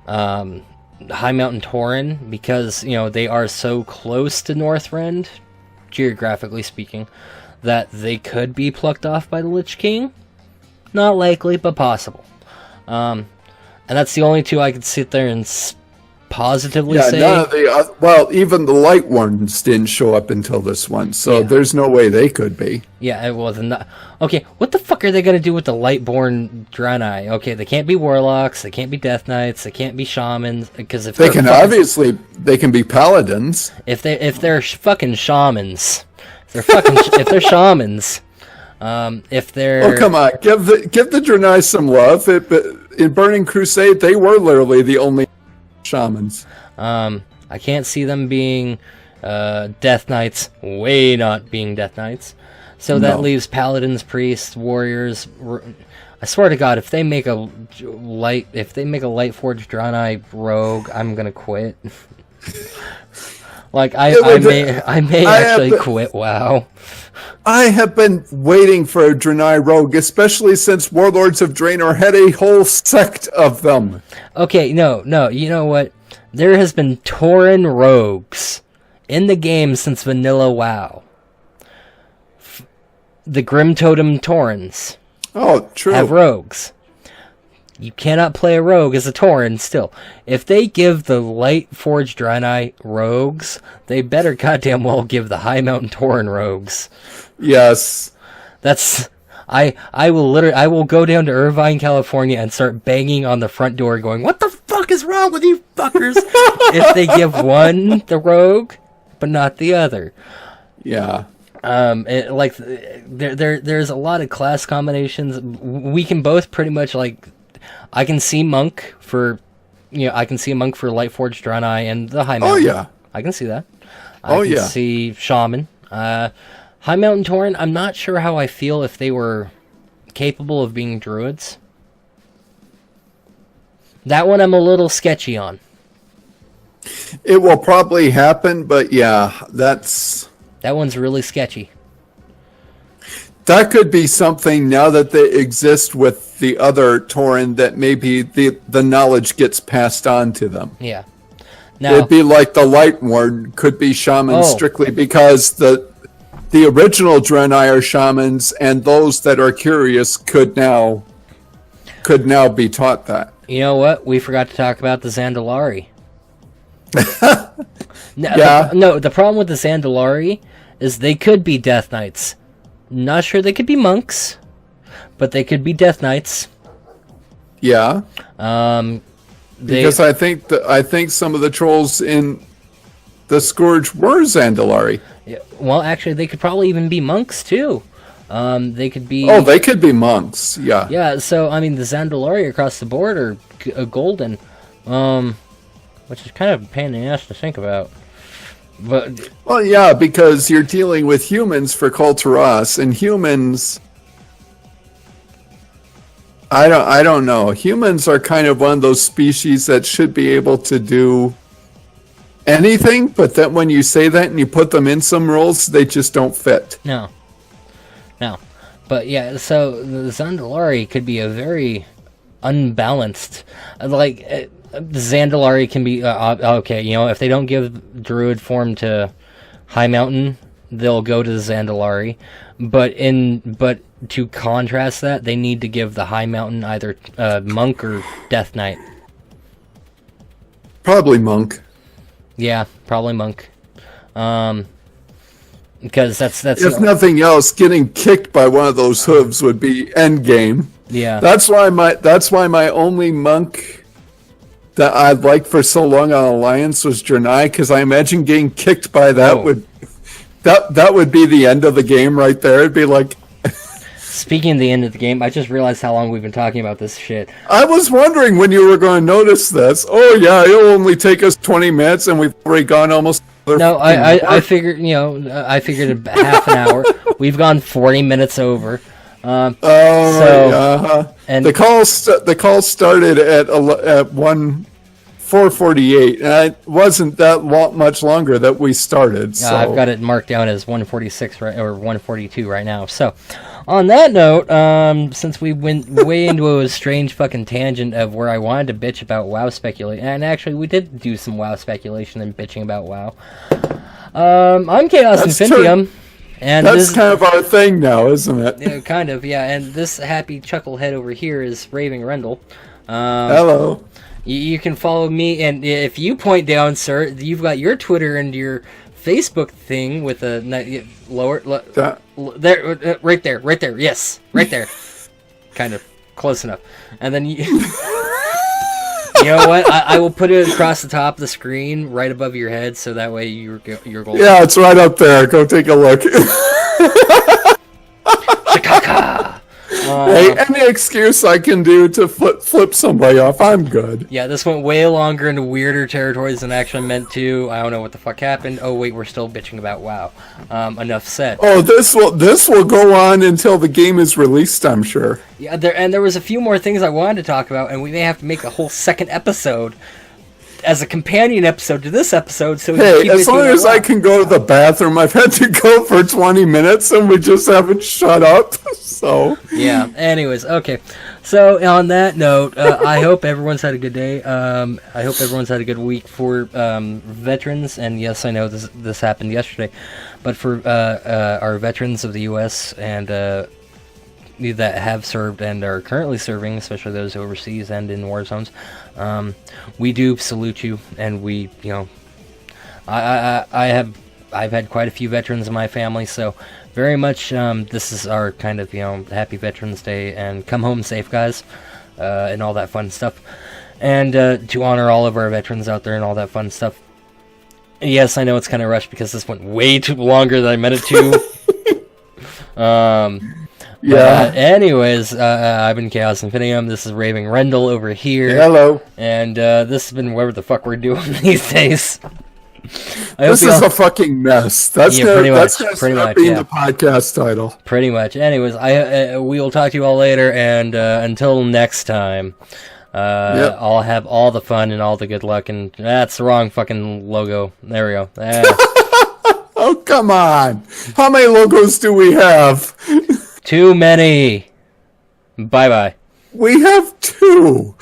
High Mountain Tauren, because they are so close to Northrend, geographically speaking, that they could be plucked off by the Lich King. Not likely, but possible. And that's the only two I could sit there and positively say. None of the even the light ones didn't show up until this one, so there's no way they could be. Yeah, it wasn't. Okay, what the fuck are they gonna do with the Lightborn Draenei? Okay, they can't be warlocks, they can't be Death Knights, they can't be shamans, because if they can they can be paladins. If they're fucking shamans, if they're shamans. If they're... Oh, come on. Give the Draenei some love. In Burning Crusade, they were literally the only shamans. I can't see them being Death Knights. Way not being Death Knights. So that leaves paladins, priests, warriors. I swear to God, if they make a light forged Draenei rogue, I'm gonna quit. Like I may actually quit WoW. I have been waiting for a Draenei rogue, especially since Warlords of Draenor had a whole sect of them. Okay, no, you know what? There has been Tauren rogues in the game since vanilla WoW. The Grim Totem Taurens. Oh, true. Have rogues. You cannot play a rogue as a Tauren still. If they give the Light Forged Draenei rogues, they better goddamn well give the High Mountain Tauren rogues. Yes. That's... I will go down to Irvine, California and start banging on the front door going, what the fuck is wrong with you fuckers? If they give one the rogue, but not the other. Yeah. There's a lot of class combinations. We can both pretty much I can see monk for Lightforged Draenei and the High Mountain. Oh yeah, I can see that. I can see shaman. High Mountain Tauren. I'm not sure how I feel if they were capable of being druids. That one I'm a little sketchy on. It will probably happen, but yeah, that one's really sketchy. That could be something now that they exist with the other Tauren that maybe the knowledge gets passed on to them. Yeah. Now, it'd be like the Light Ward could be shamans strictly because the original Draenei are shamans, and those that are curious could now be taught that. You know what? We forgot to talk about the Zandalari. Yeah. The problem with the Zandalari is they could be Death Knights. Not sure they could be monks, but they could be Death Knights. Yeah. Because I think some of the trolls in the Scourge were Zandalari. Yeah, well, actually, they could probably even be monks too. They could be. Oh, they could be monks. Yeah. Yeah. So I mean, the Zandalari across the board are golden, which is kind of a pain in the ass to think about. But well, yeah, because you're dealing with humans for Kulturas, and humans. I don't know. Humans are kind of one of those species that should be able to do anything, but then when you say that and you put them in some roles, they just don't fit. No. But yeah, so the Zandalari could be a very unbalanced, the Zandalari can be okay. You know, if they don't give Druid form to High Mountain, they'll go to the Zandalari. But to contrast that, they need to give the High Mountain either Monk or Death Knight. Probably Monk. Yeah, probably Monk. Because that's if nothing else, getting kicked by one of those hooves would be end game. Yeah. That's why my only monk that I'd liked for so long on Alliance was Draenei, because I imagine getting kicked by that would be the end of the game right there. It'd be like. Speaking of the end of the game, I just realized how long we've been talking about this shit. I was wondering when you were going to notice this. Oh yeah, it'll only take us 20 minutes, and we've already gone almost. No, I figured, I figured half an hour. We've gone 40 minutes over. And the call started at 4:48, and it wasn't that much longer that we started. So I've got it marked down as 146 or 142 right now. So, on that note, since we went way into a strange fucking tangent of where I wanted to bitch about WoW speculation, and actually we did do some WoW speculation and bitching about WoW. I'm ChaosInfintium, and that's kind of our thing now, isn't it? Yeah, kind of, yeah. And this happy chucklehead over here is Raving Rendal. Hello. You can follow me, and if you point down, sir, you've got your Twitter and your Facebook thing with a there, right there, yes, right there, kind of close enough. And then you know what? I will put it across the top of the screen, right above your head, so that way you're golden. Yeah, it's right up there. Go take a look. Shikaka. Hey, any excuse I can do to flip somebody off, I'm good. Yeah, this went way longer into weirder territories than I actually meant to. I don't know what the fuck happened. Oh wait, we're still bitching about WoW. Enough said. Oh, this will go on until the game is released, I'm sure. Yeah, there was a few more things I wanted to talk about, and we may have to make a whole second episode as a companion episode to this episode. So hey, as long as I can go to the bathroom, I've had to go for 20 minutes, and we just haven't shut up. So yeah. Anyways, okay. So on that note, I hope everyone's had a good day. I hope everyone's had a good week for veterans. And yes, I know this happened yesterday, but for our veterans of the U.S. and that have served and are currently serving, especially those overseas and in war zones, we do salute you. And we, I've had quite a few veterans in my family, so very much this is our kind of Happy Veterans Day, and come home safe, guys, and all that fun stuff. And to honor all of our veterans out there and all that fun stuff. Yes, I know it's kind of rushed because this went way too longer than I meant it to. Yeah. Anyways, I've been ChaosInfintium. This is Raving Rendal over here. Hello. And this has been whatever the fuck we're doing these days. This is a fucking mess. That's gonna be the podcast title. Pretty much. Anyways, we will talk to you all later, and until next time, I'll have all the fun and all the good luck. And that's the wrong fucking logo. There we go. Oh, come on. How many logos do we have? Too many. Bye-bye. We have 2.